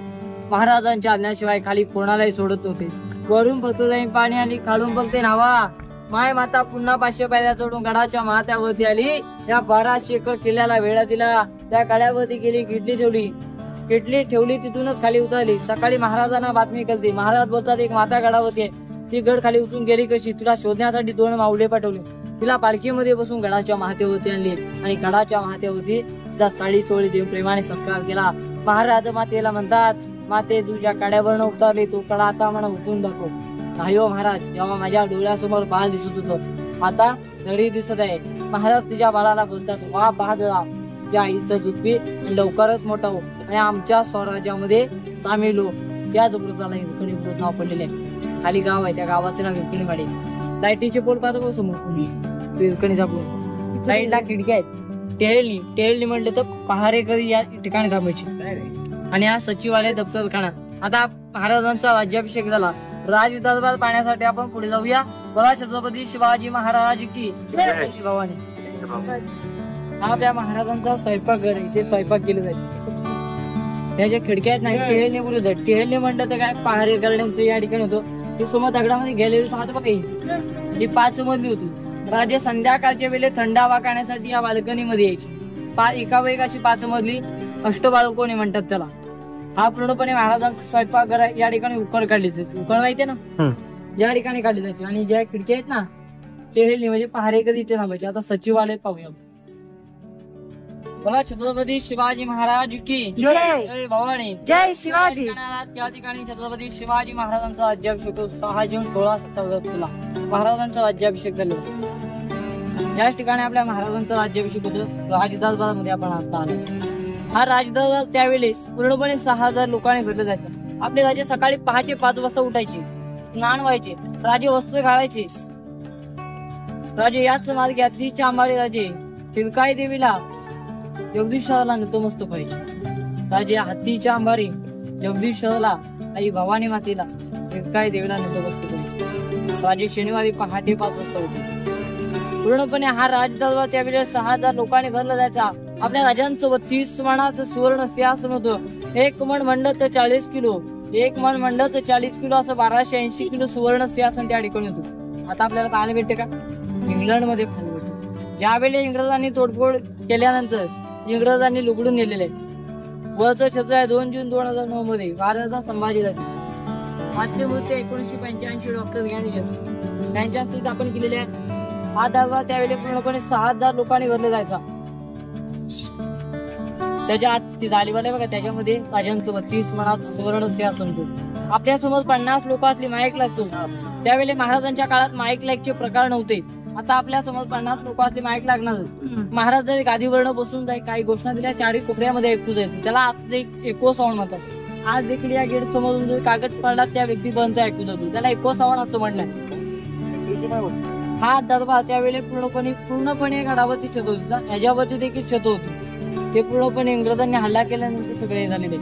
महाराजांच्या आज्ञाशिवाय खाली कोणालाही सोडत नव्हते. वरून फक्त जाईन पाणी आली, खालून बघते नावा. माय माता पुन्हा 500 पायऱ्या चढून गडाच्या माथ्यावरती आली. त्या 1200 एकर किल्ल्याला वेढा दिला. त्या कड्यावरती गेली, किटली ठेवली, तिथूनच खाली उतरली. सकाळी महाराजांना बातमी कळते. महाराज बोलतात एक माता गडावरती आहे. ती गड खाली उतरून गेली कशी, तिला शोधण्यासाठी 2 माऊले पाठवले. तिला पालखीमध्ये बसून गडाच्या माथ्यावरती आणली आणि गडाच्या माथ्यावरती साडी चोळी देऊन प्रेमाने संस्कार केला. महाराज मातेला म्हणतात, माते तुझ्या कड्यावरनं उतरले, तू कडा आता मला उठून दाखव. नाही हो महाराज, जेव्हा माझ्या डोळ्यासमोर बाळ दिसत होतं, आता घडी दिसत आहे. महाराज तिच्या बाळाला बोलतात, वा बहादरा, त्या आईचं दूध पी आणि लवकरच मोठा हो आणि आमच्या स्वराज्यामध्ये सामील हो. त्याच व्रताला हिरकणी व्रत नाव पडलेले आहे. खाली गाव आहे, त्या गावाचं नाव हिरकणी वाडी. लाईटीचे पोल पाहतो समोर, हिरकणीचा पोल. साईडला खिडकी आहेत. टेहळणी म्हटलं तर पहारेकरी या ठिकाणी थांबायची. आणि हा सचिवालय दप्तरखाना. आता महाराजांचा राज्याभिषेक झाला. राज दरबार पाहण्यासाठी आपण पुढे जाऊया. बोला छत्रपती शिवाजी महाराज की भवानी. हा आपल्या महाराजांचा स्वयंपाकघर आहे. इथे स्वयंपाक केले जायचे. त्याच्या खिडक्या आहेत नाही, टेहळणी बोलत आहे. टेहळणी म्हणलं तर काय, पहारे करण्याचं या ठिकाणी होतं. ते समोर दगडामध्ये गेलेले पाहतो बघा. ही 5 मजली होती. राजे संध्याकाळच्या वेळेस थंड हवा खाण्यासाठी या बाल्कनीमध्ये यायची. एकावेळी अशी 5 मजली अष्टबाल्कनी म्हणतात त्याला. हा पूर्णपणे महाराजांचा स्वयंपाकघर आहे. या ठिकाणी उकळ काढली जायची. उकळ माहितीये ना, या ठिकाणी काढली जायची. आणि ज्या खिडक्या आहेत ना, टेहळणी म्हणजे पहारेकरी इथे थांबायचे. आता सचिवालय पाहूया. बोला छत्रपती शिवाजी महाराज की जय भवानी. जय शिवाजी. त्या ठिकाणी छत्रपती शिवाजी महाराजांचा राज्याभिषेक 6 जून 1657 ला महाराजांचा राज्याभिषेक झाला. याच ठिकाणी आपल्या महाराजांचा राज्याभिषेक होतो. राजदरबारमध्ये आपण आता आलो. हा राजदरबार त्यावेळेस पूर्णपणे 6000 लोकांनी भरले जायचे. आपले राजे सकाळी पहाटे 5 वाजता उठायचे, स्नान व्हायचे, राजे वस्त्र घालायचे. राजे याच मार्गे यात्रीच्या आंबाडे राजे तिलकाई देवीला जगदीश्वराला नतमस्तक व्हायचे. राजे हत्तीच्या अंबारी जगदीश शहरला आई भवानी मातेला काय देवीला नंदोबस्त केले. राजे शनिवारी पहाटे 5 वाजता होते. पूर्णपणे हा राजदरबार त्यावेळेस 6000 लोकांनी भरला जायचा. आपल्या राजांचं 32 मानाचं सुवर्ण सिंहासन होतं. एक मन म्हणलं तर 40 किलो, एक मन म्हणलं तर 40 किलो असं 1280 किलो सुवर्ण सिंहासन त्या ठिकाणी होतं. आता आपल्याला पाहायला भेटते का? इंग्लंडमध्ये पाहायला भेटते. ज्यावेळी इंग्रजांनी तोडफोड केल्यानंतर इंग्रजांनी लुगडून नेलेले वरचं छत्र आहे. 2 जून 2009 मध्ये महाराजा संभाजीराजे. आजचे मृत्यू 1985 डॉक्टर ज्ञानेश त्यांच्या हस्ते स्थापन केलेले आहे. हा दरबार त्यावेळी पूर्णपणे 6000 लोकांनी भरला जायचा. त्याच्या आत ती जाळीवाले बघा, त्याच्यामध्ये राजांचं 32 मनात सुवर्ण सिंहासन होतं. आपल्या समोर 50 लोक असली माईक लागतो. त्यावेळी महाराजांच्या काळात माईक लाईकचे प्रकार नव्हते. आता आपल्या समोर 50 लोक असली माईक लागणार. महाराज जर गादीवरनं बसून जाईल काही घोषणा दिल्या 4 कोपऱ्यामध्ये ऐकू जायचं. त्याला आज एको साऊंड म्हणतात. आज देखील या गेट समोरून जर कागद पडला त्या व्यक्तीपर्यंत ऐकू जातो. त्याला एको साऊंड असं म्हणलंय. हा दरबार त्यावेळी पूर्णपणे गडावरती छत होती. ह्याच्यावरती देखील छत होती. ते पूर्णपणे इंग्रजांनी हल्ला केल्यानंतर सगळे झालेले.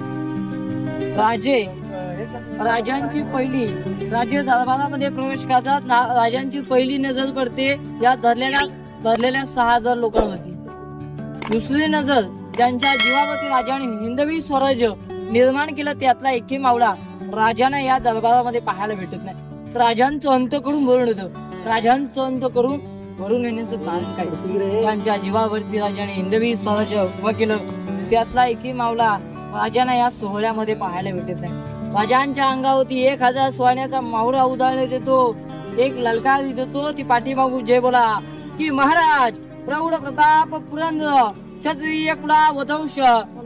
राजांची पहिली राज्य दरबारामध्ये प्रवेश करतात. राजांची पहिली नजर पडते या धरलेल्या 6000 लोकांवरती. दुसरी नजर ज्यांच्या जीवावरती राजाने हिंदवी स्वराज्य निर्माण केलं त्यातला एकही मावळा राजाने या दरबारामध्ये पाहायला भेटत नाही. राजांचं अंत करून भरून येतं. राजांचं अंत करून भरून येण्याचं कारण काय? त्यांच्या जीवावरती राजाने हिंदवी स्वराज्य उभं केलं त्यातला एकही मावळा राजांना या सोहळ्यामध्ये पाहायला भेटत नाही. राजांच्या अंगावरती 1000 सोन्याचा मावळा उधळण्यात देतो. एक ललकार देतो. ती पाठीमागून जय बोला की महाराज प्रौढ प्रताप पुरंदर क्षत्रिय कुळा वंश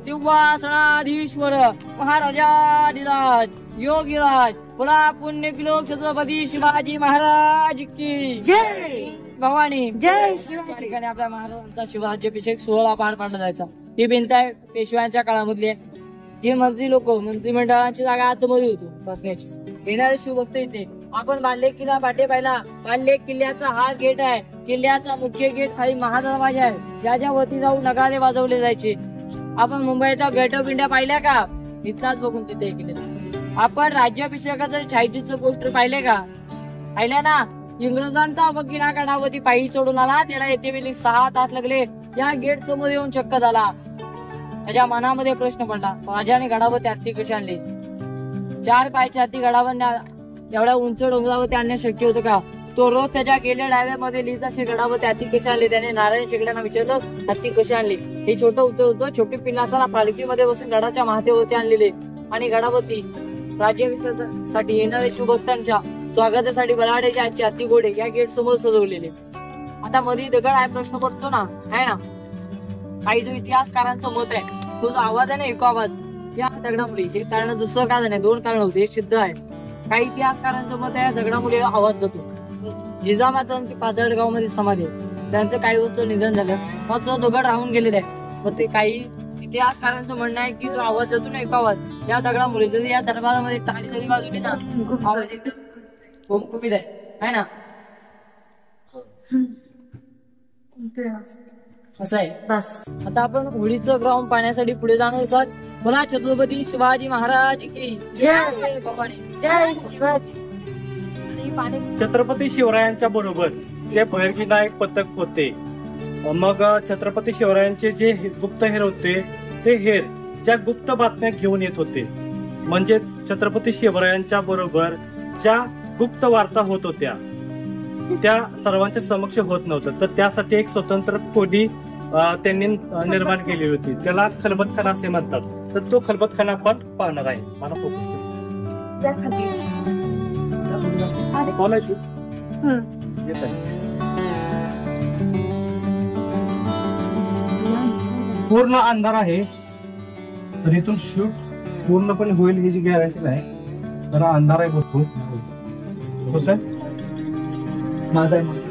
सिंहासनाधीश्वर महाराजाधिराज योगीराज बोला पुण्य किलो छत्रपती शिवाजी महाराज की जय. भवानी जय. या ठिकाणी आपल्या महाराजांचा शिवराज्याभिषेक सोहळा पार पाडला जायचा. ही भिंत आहे पेशव्यांच्या काळामधली आहे. जे मंत्री लोक मंत्रिमंडळाची जागा आतमध्ये होतो बसण्याची. येणारे शिवभक्त इथे आपण बांधले किल्ला पाटे पाहिला. बांधले किल्ल्याचा हा गेट आहे. किल्ल्याचा मुख्य गेट खाली महादरवाजा आहे. ज्याच्या वरती जाऊन नगारे वाजवले जायचे. आपण मुंबईचा गेट ऑफ इंडिया पाहिल्या का? इथलाच बघून तिथे गेले. आपण राज्याभिषेकाचं छायाचित्र पोस्टर पाहिले का? पाहिल्या ना? इंग्रजांचा वकील हा गडावरती पायी चढून आला. त्याला येते वेळी 6 तास लागले. या गेट समोर येऊन चक्क झाला. त्याच्या मनामध्ये प्रश्न पडला, राजाने गडावरती हत्ती कशी आणली? 4 पायच्या हत्ती गडावर एवढ्या उंच डोंगरावरती आणणे शक्य होतं का? तो रोज त्याच्या गेल्या डायव्यामध्ये लिहित असे गडावरती हत्ती कशी आणली. त्याने नारायण शेगड्यांना विचारलं हत्ती कशी आणली. हे छोटं उत्तर होतं. छोटी पिल्ला असताना पालखीमध्ये बसून गडाच्या माथेवरती आणलेले आणि गडावरती राज्याभिषेकासाठी येणाऱ्या शिवभक्तांच्या स्वागतासाठी बलाढ्याचे आजचे हत्ती घोडे या गेट समोर सजवलेले. आता मध्ये दगड आहे प्रश्न पडतो ना, आहे ना? काही जो इतिहासकारांचं मत आहे तो जो आवाज आहे ना एको आवाज या दगडामुळे. हे कारण दुसरं कारण नाही, 2 कारण होते. एक सिद्ध आहे. काही इतिहासकारांचं मत आहे दगडामुळे आवाज जातो. जिजामातांची पाचडगाव मध्ये समाधी आहे. त्यांचं काही वस्तू निधन झालं मग तो दगड राहून गेलेला आहे. मग ते काही इतिहासकारांचं म्हणणं आहे की जो आवाज जातो ना एको आवाज या दगडामुळे. जरी या दरबारामध्ये टाळी जरी वाजवली ना आवाज एकदम घुमघुमीत आहे ना. असं आहे. आता आपण होळीचं ग्राउंड पाहण्यासाठी पुढे जाणार आहोत. बोला छत्रपती शिवाजी महाराज की जय. जय शिवाजी. छत्रपती शिवरायांच्या बरोबर जे भैरविनायक पथक होते, मग छत्रपती शिवरायांचे जे गुप्त हेर होते ते हेर ज्या गुप्त बातम्या घेऊन येत होते, म्हणजे छत्रपती शिवरायांच्या बरोबर ज्या गुप्त वार्ता होत होत्या त्या सर्वांच्या समक्ष होत नव्हतं. तर त्यासाठी एक स्वतंत्र खोली त्यांनी निर्माण केली होती. त्याला खलबतखाना असे म्हणतात. तर तो खलबतखाना आपण पाहणार आहे. मला फोकस पूर्ण अंधार आहे. तर इथून शूट पूर्णपणे होईल ही जी गॅरंटी नाही. जरा अंधार आहे भरपूर. होत माझा आहे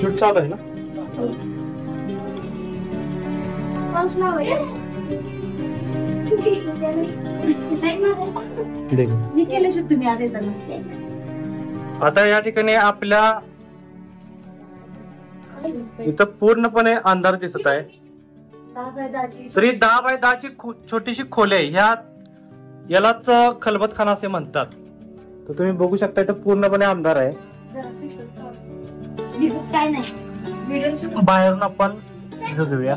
शूट चालू आहे ना. आता या ठिकाणी आपल्या इथं पूर्णपणे अंधार दिसत आहे. तरी 10 बाय 10ची छोटीशी खोली आहे. यालाच खलबतखाना असे म्हणतात. तर तुम्ही बघू शकता इथं पूर्णपणे अंधार आहे. काय नाही बाहेरून आपण घेऊया.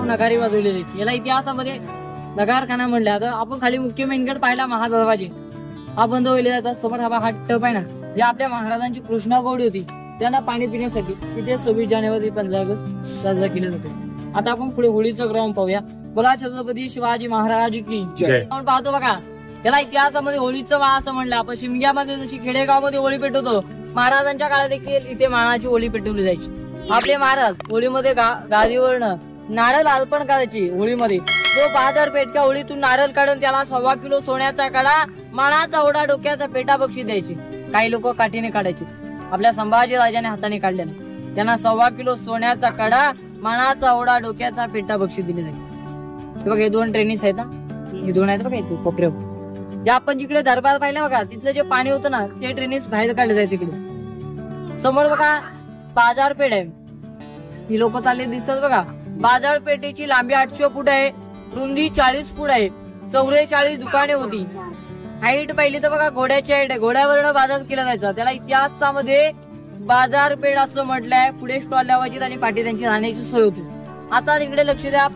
नगारी वाजवलेली. याला इतिहासामध्ये नगारखाना म्हणलं. आता आपण खाली मुख्य मेनगेट पाहिला महादरवाजे हा बंद होईल जातात. समोर हा टप आहे ना, जे आपल्या महाराजांची कृष्णा गौडी होती त्यांना पाणी पिण्यासाठी तिथे 26 जानेवारी 15 ऑगस्ट साजरा केले जाते. आता आपण पुढे होळीचं ग्राउंड पाहूया. बोला छत्रपती शिवाजी महाराज की जय. आपण पाहतो बघा, याला इतिहासामध्ये होळीचं माळ असं म्हणलं. आपण शिमग्यामध्ये जशी खेडेगावमध्ये होळी पेटवतो, महाराजांच्या काळात देखील इथे माळाची होळी पेटवली जायची. आपले महाराज होळीमध्ये गादीवरनं नारळ अर्पण करायची. होळीमध्ये जो बाजारपेठच्या होळीतून नारळ काढून त्याला 1.25 किलो सोन्याचा कडा, माळाचा ओढा, डोक्याचा पेटा बक्षीस द्यायची. काही लोक काठीने काढायची. आपल्या संभाजी राजाने हाताने काढलेला. त्यांना 1.25 किलो सोन्याचा कडा, माळाचा ओढा, डोक्याचा पेटा बक्षीस दिले जायचे. बघा हे 2 ट्रेनिस आहेत ना, हे 2 आहेत बघा इथे कोपऱ्यावर. जे आपण जिकडे दरबार पाहिलं बघा, तिथलं जे पाणी होतं ना ते ट्रेनिस बाहेर काढले जायचे. तिकडे समोर बघा बाजारपेठ आहे. ही लोक चालले दिसतात बघा. बाजारपेठेची लांबी 800 फूट आहे, रुंदी 40 फूट आहे, 44 दुकाने होती. हाईट पाहिली तर बघा घोड्याची हाईट आहे. घोड्यावरनं बाजार केला जायचा. त्याला इतिहासामध्ये बाजारपेठ असं म्हटलंय. पुढे स्टॉल लावायची आणि पाठी त्यांची राहण्याची सोय होती. आता तिकडे लक्ष द्या,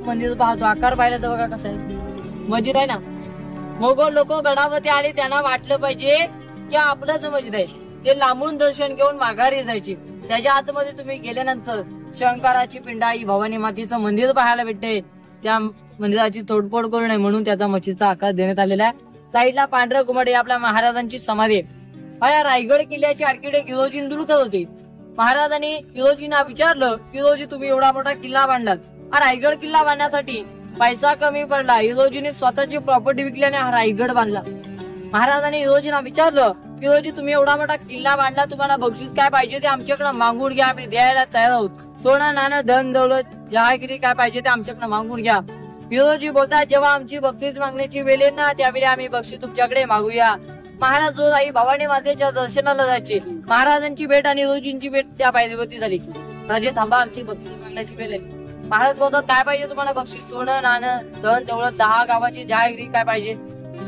मंदिर पाहतो. आकार पाहिला तर बघा कसं आहे, मस्जिद आहे ना. मोगल लोक गडावरती आले, त्यांना वाटलं पाहिजे की आपलंच मस्जिद आहे. ते लांबून दर्शन घेऊन माघारी जायचे. त्याच्या आतमध्ये तुम्ही गेल्यानंतर शंकराची पिंड, आई भवानी मातेचं मंदिर पाहायला भेटते. त्या मंदिराची तोडफोड करू नये म्हणून त्याचा मच्छीचा आकार देण्यात आलेला आहे. साईडला पांढरं घुमट आपल्या महाराजांची समाधी आहे. या रायगड किल्ल्याचे आर्किटेक्ट हिरोजी इंदुलकर होते. महाराजांनी हिरोजींना विचारलं, हिरोजी तुम्ही एवढा मोठा किल्ला बांधलात, हा रायगड किल्ला बांधण्यासाठी पैसा कमी पडला. हिरोजीने स्वतःची प्रॉपर्टी विकल्याने हा रायगड बांधला. महाराजांनी हिरोजींना विचारलं, हिरोजी तुम्ही एवढा मोठा किल्ला बांधला, तुम्हाला बक्षीस काय पाहिजे ते आमच्याकडे मागून घ्या, आम्ही द्यायला तयार आहोत. सोनं नाणं धन दौलत जहागिरी काय पाहिजे ते आमच्याकडे मागून घ्या. हिरोजी बोलतात, जेव्हा आमची बक्षीस मागण्याची वेळ येईल ना त्यावेळी आम्ही बक्षीस तुमच्याकडे मागूया. महाराज रोज आई भवानी मातेच्या दर्शनाला जायचे. महाराजांची भेट आणि हिरोजींची भेट त्या पायरीवरती झाली. राजे थांबा, आमची बक्षीस मागण्याची वेळ आहे. महाराज बोलतात, काय पाहिजे तुम्हाला बक्षीस? सोनं नाणं धन दौलत 10 गावाची जहागिरी काय पाहिजे?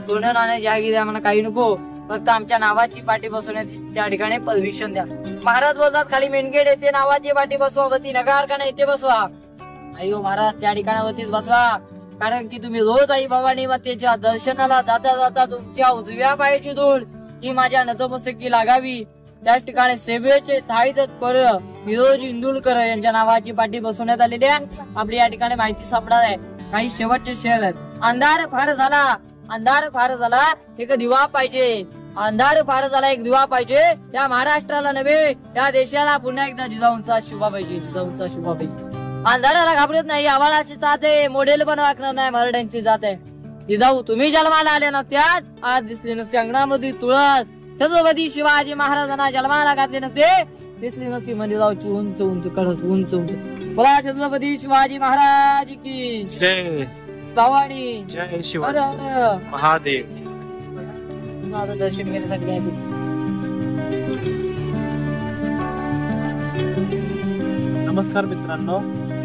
सोनं नाणं जहागिरी आम्हाला काही नको, फक्त आमच्या नावाची पाठी बसवण्यात त्या ठिकाणी परमिशन द्या. महाराज बोलतात, खाली मेनगेट येते नावाची पाठी बसवा, वरती नगारखाना येथे बसवा. अयो महाराज त्या ठिकाणावरतीच बसवा, कारण की तुम्ही रोज आई भवानी मातेच्या दर्शनाला जाता जाता तुमच्या उजव्या पायाची धूळ ही माझ्या नतमस्तकी लागावी. त्याच ठिकाणी सेवेचे थाळीत पर हिरोजी इंदुलकर यांच्या नावाची पाठी बसवण्यात आलेली आहे. आपली या ठिकाणी माहिती सापडणार आहे. काही शेवटचे शेअर आहेत. अंधार फार झाला, अंधार फार झाला, एक दिवा पाहिजे. अंधार फार झाला, एक दिवा पाहिजे. त्या महाराष्ट्राला नव्हे त्या देशाला पुन्हा एकदा जिजाऊंचा शुभा पाहिजे, जिजाऊंचा शुभा पाहिजे. अंधाराला घाबरत नाही, आवाळाची जात आहे, मॉडेल पण वाकणार नाही, मराठ्यांची जात आहे. जिजाऊ तुम्ही जन्माला आले ना त्यात आज दिसले नसते अंगणामध्ये तुळस. छत्रपती शिवाजी महाराजांना जन्माला घातले नसते, दिसली नसती मंदिराची उंच उंच कडस, उंच उंच. बोला छत्रपती शिवाजी महाराज की जय. भवानी जय शिवाजी महादेव. माझं दर्शन घेण्यासाठी घ्यायचं. नमस्कार मित्रांनो.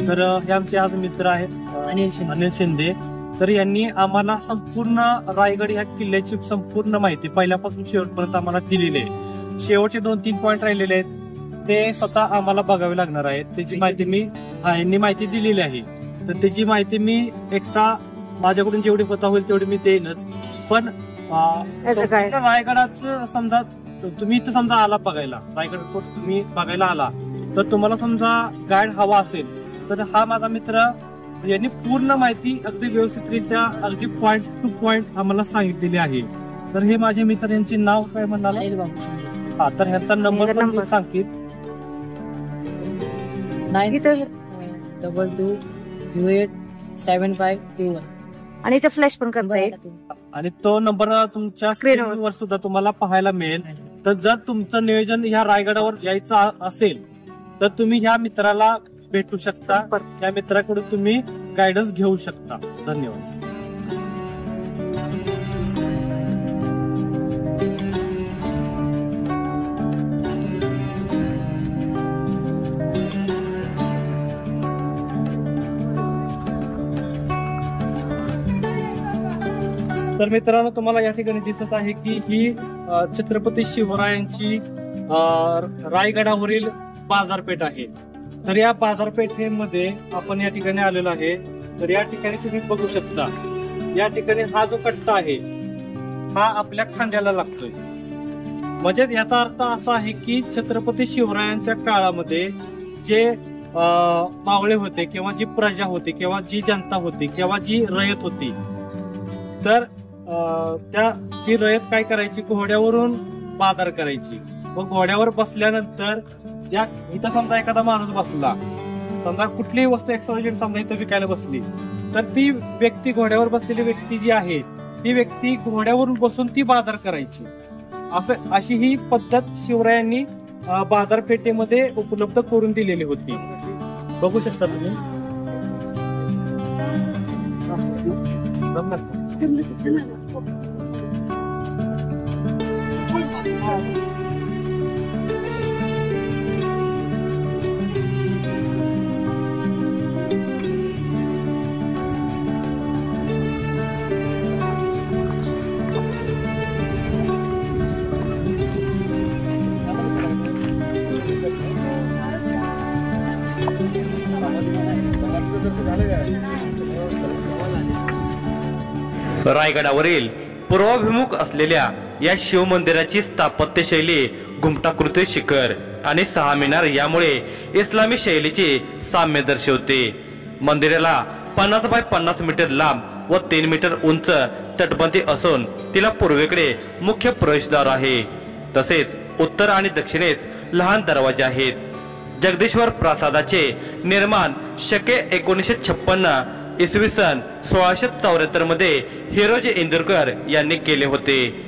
तर हे आमचे आज मित्र आहेत अनिल शिंदे. तर यांनी आम्हाला संपूर्ण रायगड ह्या किल्ल्याची संपूर्ण माहिती पहिल्यापासून शेवटपर्यंत आम्हाला दिलेली आहे. शेवटचे 2-3 पॉईंट राहिलेले आहेत ते स्वतः आम्हाला बघावे लागणार आहेत. त्याची माहिती यांनी माहिती दिलेली आहे. तर त्याची माहिती मी एक्स्ट्रा माझ्याकडून जेवढी स्वतः होईल तेवढी मी देईनच. पण असं काय? रायगडाचं समजा तुम्ही इथं समजा आला बघायला, रायगड फोर्ट तुम्ही बघायला आला, तर तुम्हाला समजा गाईड हवा असेल तर हा माझा मित्र यांनी पूर्ण माहिती अगदी व्यवस्थितरित्या अगदी पॉइंट टू पॉइंट आम्हाला सांगितलेली आहे. तर हे माझे मित्र, यांचे नाव काय म्हणाला? हा, तर ह्यांचा नंबर पण मी सांगतील. 92287521. आणि इथे फ्लॅश पण करता येईल. आणि तो नंबर तुमच्या स्क्रीनवर सुद्धा तुम्हाला पाहायला मिळेल. तर जर तुमचं नियोजन ह्या रायगडावर यायचं असेल तर तुम्ही ह्या मित्राला भेटू शकता, त्या मित्राकडून तुम्ही गायडन्स घेऊ शकता. धन्यवाद. तर मित्रांनो, तुम्हाला या ठिकाणी दिसत आहे की ही छत्रपती शिवरायांची रायगडावरील बाजारपेठ आहे. तर या बाजारपेठेमध्ये आपण या ठिकाणी आलेलो आहे. तर या ठिकाणी तुम्ही बघू शकता, या ठिकाणी हा जो कट्टा आहे हा आपल्या खांद्याला लागतोय. म्हणजे याचा अर्थ असा आहे की छत्रपती शिवरायांच्या काळामध्ये जे मावळे होते किंवा जी प्रजा होती किंवा जी जनता होती किंवा जी रयत होती, तर ती रयत काय करायची, घोड्यावरून बाजार करायची. व घोड्यावर बसल्यानंतर या इथं समजा एखादा माणूस बसला, समजा कुठलीही वस्तू एक्सवायझेड समजा इथं विकायला बसली, तर ती व्यक्ती, घोड्यावर बसलेली व्यक्ती जी आहे ती व्यक्ती घोड्यावरून बसून ती बाजार करायची. अशी ही पद्धत शिवरायांनी बाजारपेठेमध्ये उपलब्ध करून दिलेली होती. बघू शकता तुम्ही. रायगडावरील पूर्वाभिमुख असलेल्या या शिवमंदिराची स्थापत्यशैली घुमटाकृती शिखर आणि 6 मिनार यामुळे इस्लामी शैलीचे साम्य दर्शवते. मंदिराला 50 बाय 50 मीटर लांब व 3 मीटर उंच तटबंदी असून तिला पूर्वेकडे मुख्य प्रवेशद्वार आहे. तसेच उत्तर आणि दक्षिणेस लहान दरवाजे आहेत. जगदीश्वर प्रासादाचे निर्माण शके 1956 इसवी सन 1674 मध्ये हिरोजी इंदुरकर यांनी केले होते.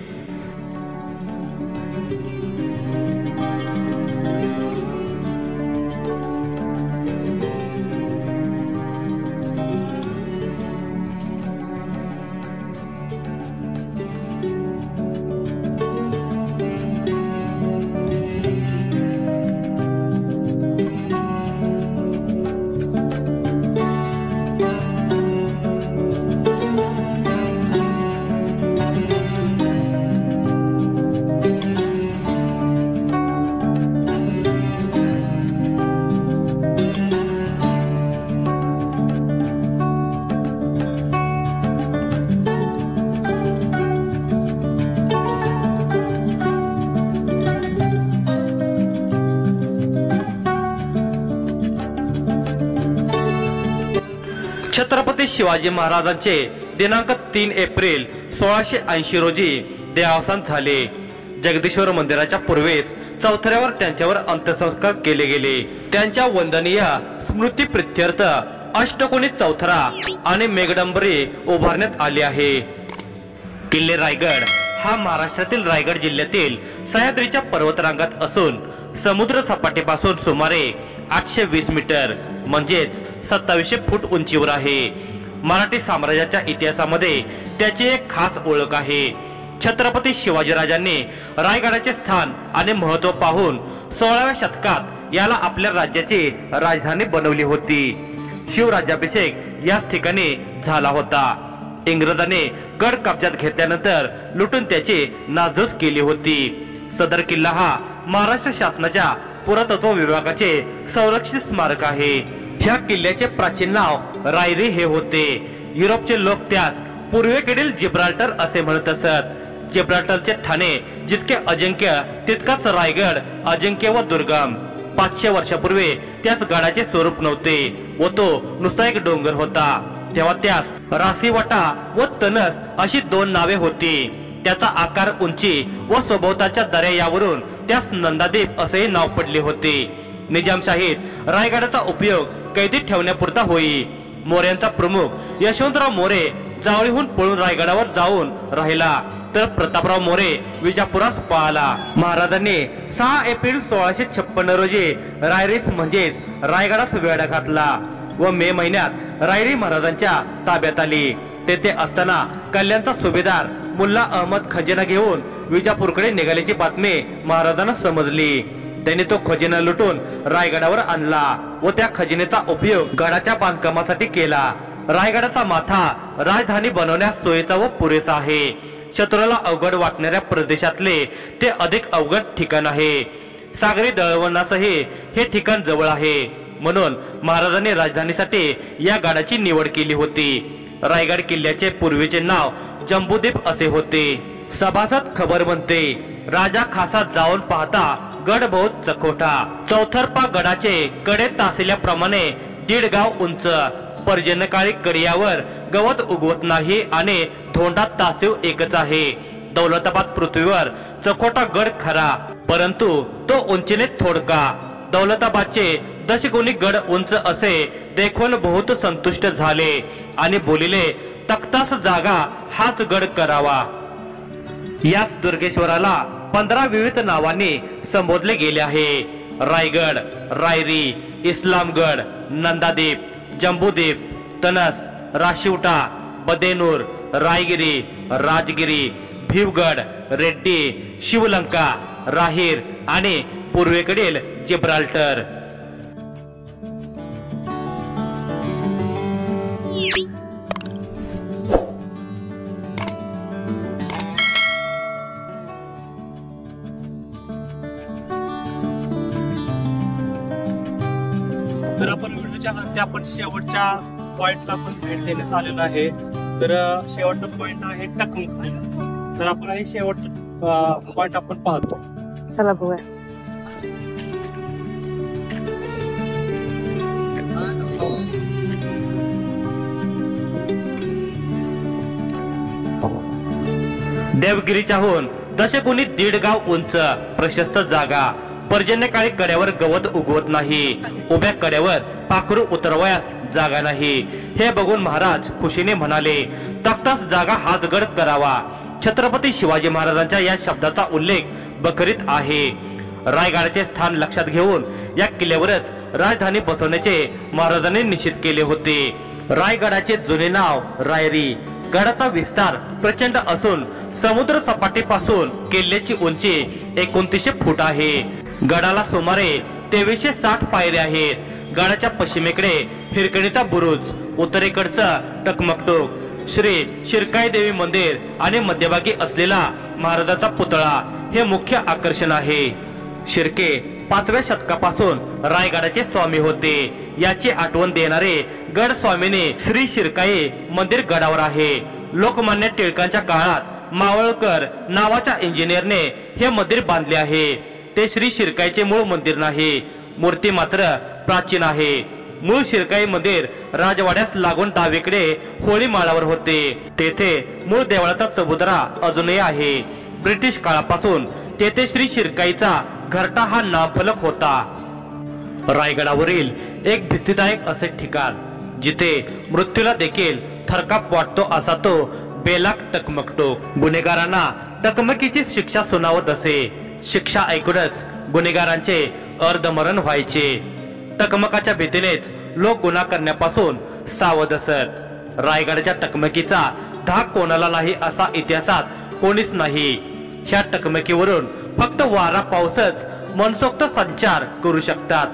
छत्रपती शिवाजी महाराजांचे दिनांक 3 एप्रिल 1680 रोजी देहावसान झाले. जगदीश्वर मंदिराच्या पूर्वेस चौथऱ्यावर त्यांच्यावर अंत्यसंस्कार केले गेले. त्यांच्या वंदनीय स्मृती प्रित्यर्थ अष्टकोनी चौथरा आणि मेघडंबरी उभारण्यात आली आहे. किल्ले रायगड हा महाराष्ट्रातील रायगड जिल्ह्यातील सह्याद्रीच्या पर्वतरांगात असून समुद्र सपाटीपासून सुमारे 820 मीटर म्हणजेच 2700 फूट उंचीवर आहे. मराठी साम्राज्याच्या इतिहासामध्ये त्याची एक खास ओळख आहे. छत्रपती शिवाजीराजांनी रायगडाचे स्थान आणि महत्व पाहून 16व्या शतकात याला आपल्या राज्याची राजधानी बनवली होती. शिवराज्याभिषेक याच ठिकाणी झाला होता. इंग्रजांनी गड कब्जात घेतल्यानंतर लुटून त्याची नासधूस केली होती. सदर किल्ला हा महाराष्ट्र शासनाच्या पुरातत्व विभागाचे संरक्षित स्मारक आहे. ह्या किल्ल्याचे प्राचीन नाव रायरी हे होते. युरोपचे लोक त्यास पूर्वेकडील जिब्राल्टर असे म्हणत असत. जिब्राल्टरचे ठाणे जितके अजिंक्य तितकाच रायगड अजिंक्य व दुर्गम. 500 वर्षापूर्वी त्यास गडाचे स्वरूप नव्हते व तो नुसता एक डोंगर होता. तेव्हा त्यास रासीवाटा व तनस अशी 2 नावे होती. त्याचा आकार, उंची व सभोवताच्या दऱ्या यावरून त्यास नंदादीप असेही नाव पडले होते. निजामशाहीत रायगडाचा उपयोग कैदी ठेवण्यापुरता होई. मोऱ्यांचा प्रमुख यशवंतराव मोरे जावळीहून पळून रायगडावर जाऊन राहिला तर प्रतापराव मोरे विजापुरास पळाला. महाराजांनी 6 एप्रिल 1656 रोजी रायरीस म्हणजेच रायगडास वेढा घातला व मे महिन्यात रायरी महाराजांच्या ताब्यात आली. तेथे असताना कल्याणचा सुभेदार मुल्ला अहमद खजिना घेऊन विजापूरकडे निघाल्याची बातमी महाराजांना समजली. त्यांनी तो खजिना लुटून रायगडावर आणला व त्या खजिनेचा उपयोग गडाच्या बांधकामासाठी केला. रायगडाचा माथा राजधानी बनवण्यास सोयीचा व पुरेसा आहे. शत्रूला अवघड वाटणाऱ्या प्रदेशातले ते अधिक अवघड ठिकाण आहे. सागरी दळणवळणासही हे ठिकाण जवळ आहे. म्हणून महाराजांनी राजधानीसाठी या गडाची निवड केली होती. रायगड किल्ल्याचे पूर्वीचे नाव जंबूद्वीप असे होते. सभासद खबर म्हणते, राजा खासा जाऊन पाहता गड बहुत चकोठा. चौथरपा गडाचे कडे तासिल्याप्रमाणे 1.5 गाव उंच. पर्जन्यकाळी कडियावर गवत उगवत नाही आणि धोंडात तासीव एकच आहे. दौलताबाद पृथ्वीवर चकोटा गड खरा, परंतु तो उंचीने थोडका. दौलताबादचे 10 गुणी गड उंच असे देखून बहुत संतुष्ट झाले आणि बोलिले, तख्तास जागा हाच गड करावा. याच दुर्गेश्वराला 15 विविध नावांनी संबोधले गेले आहे. रायगड, रायरी, इस्लामगड, नंदादीप, जंबूद्वीप, तनस, राशिवटा, बदेनूर, रायगिरी, राजगिरी, भीवगड, रेड्डी, शिवलंका, राहीर आणि पूर्वेकडील जिब्राल्टर. तर आपण व्हिडिओच्या अंती आपण शेवटच्या पॉइंटला आपण भेट देण्यास आलेलो आहे. तर शेवटचा पॉइंट आहे टकमक. तर आपण हे शेवटचा पॉइंट आपण पाहतो. चला बघूया. देवगिरीच्याहून 10 गुणी 1.5 गाव उंच प्रशस्त जागा. पर्जन्यकाळी कड्यावर गवत उगवत नाही. उभ्या कड्यावर पाखरू उतरवयास जागा नाही. हे बघून महाराज खुशीने म्हणाले, तख्तास जागा हाच गड करावा. छत्रपती शिवाजी महाराजांच्या या शब्दाचा उल्लेख बखरीत आहे. रायगडाचे स्थान लक्षात घेऊन या किल्ल्यावरच राजधानी बसवण्याचे महाराजांनी निश्चित केले होते. रायगडाचे जुने नाव रायरी. गडाचा विस्तार प्रचंड असून समुद्र सपाटीपासून किल्ल्याची उंची 2900 फूट आहे. गडाला सुमारे 2360 पायऱ्या आहेत. गडाच्या पश्चिमेकडे हिरकणीचा बुरुज, उत्तरेकडचा टकमकटोक, श्री शिरकाई देवी मंदिर आणि मध्यभागी असलेला महाराजांचा पुतळा हे मुख्य आकर्षण आहे. शिर्के 5व्या शतकापासून रायगडाचे स्वामी होते. याची आठवण देणारे गड स्वामीने श्री शिरकाई मंदिर गडावर आहे. लोकमान्य टिळकांच्या काळात मावळकर नावाच्या इंजिनियरने हे मंदिर बांधले आहे. ते श्री शिरकाईचे मूळ मंदिर नाही. मूर्ती मात्र प्राचीन आहे. मूळ शिरकाई मंदिर राजवाड्यास लागून डावीकडे होळी माळावर होते. तेथे मूळ देवळाचा चबुतरा अजूनही आहे. ब्रिटिश काळापासून तेथे श्री शिरकाईचा घरटा हा नामफलक होता. रायगडावरील एक भीतीदायक असे ठिकाण जिथे मृत्यूला देखील थरकाप वाटतो असा तो बेलाक टकमकटोक. गुन्हेगारांना टकमकीची शिक्षा सुनावत असे. शिक्षा ऐकूनच गुन्हेगारांचे अर्धमरण व्हायचे. टकमकाच्या भीतीनेच लोक गुन्हा करण्यापासून सावध असत. रायगडच्या टकमकीचा धाक कोणाला नाही असा इतिहासात कोणीच नाही. ह्या टकमकीवरून फक्त वारा पाऊसच मनसोक्त संचार करू शकतात.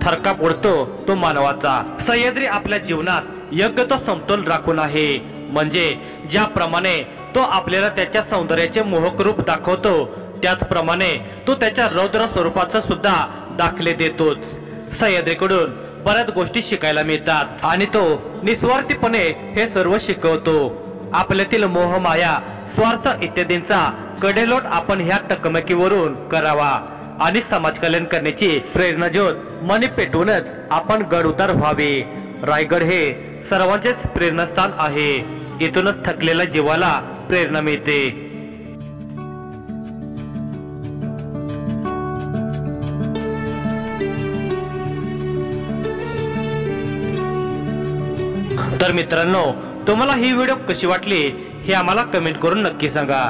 थरकाप उडतो तो मानवाचा. सह्याद्री आपल्या जीवनात योग्य तो समतोल राखून आहे. म्हणजे ज्याप्रमाणे तो आपल्याला त्याच्या सौंदर्याचे मोहक रूप दाखवतो त्याचप्रमाणे तो त्याच्या रौद्र स्वरूपाचा सुद्धा दाखले देतोच. सह्याद्रीकडून बऱ्याच गोष्टी शिकायला मिळतात आणि तो निस्वार्थीपणे हे सर्व शिकवतो. आपल्यातील मोह, माया, स्वार्थ इत्यादींचा कडेलोट आपण ह्या टकमकीवरून करावा आणि समाज कल्याण करण्याची प्रेरणा ज्योत मनी पेटवूनच आपण गड उतार व्हावे. रायगड हे सर्वांचेच प्रेरणास्थान आहे. इथूनच थकलेल्या जीवाला प्रेरणा मिळते. तर मित्रांनो, तुम्हाला ही व्हिडिओ कशी वाटली हे आम्हाला कमेंट करून नक्की सांगा.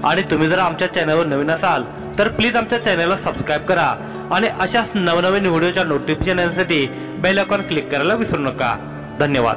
आणि तुम्ही जर आमच्या चॅनलवर नवीन असाल तर प्लीज आमच्या चॅनलला सबस्क्राईब करा आणि अशाच नवनवीन व्हिडिओच्या नोटिफिकेशन येण्यासाठी बेल आयकॉन क्लिक करायला विसरू नका. धन्यवाद.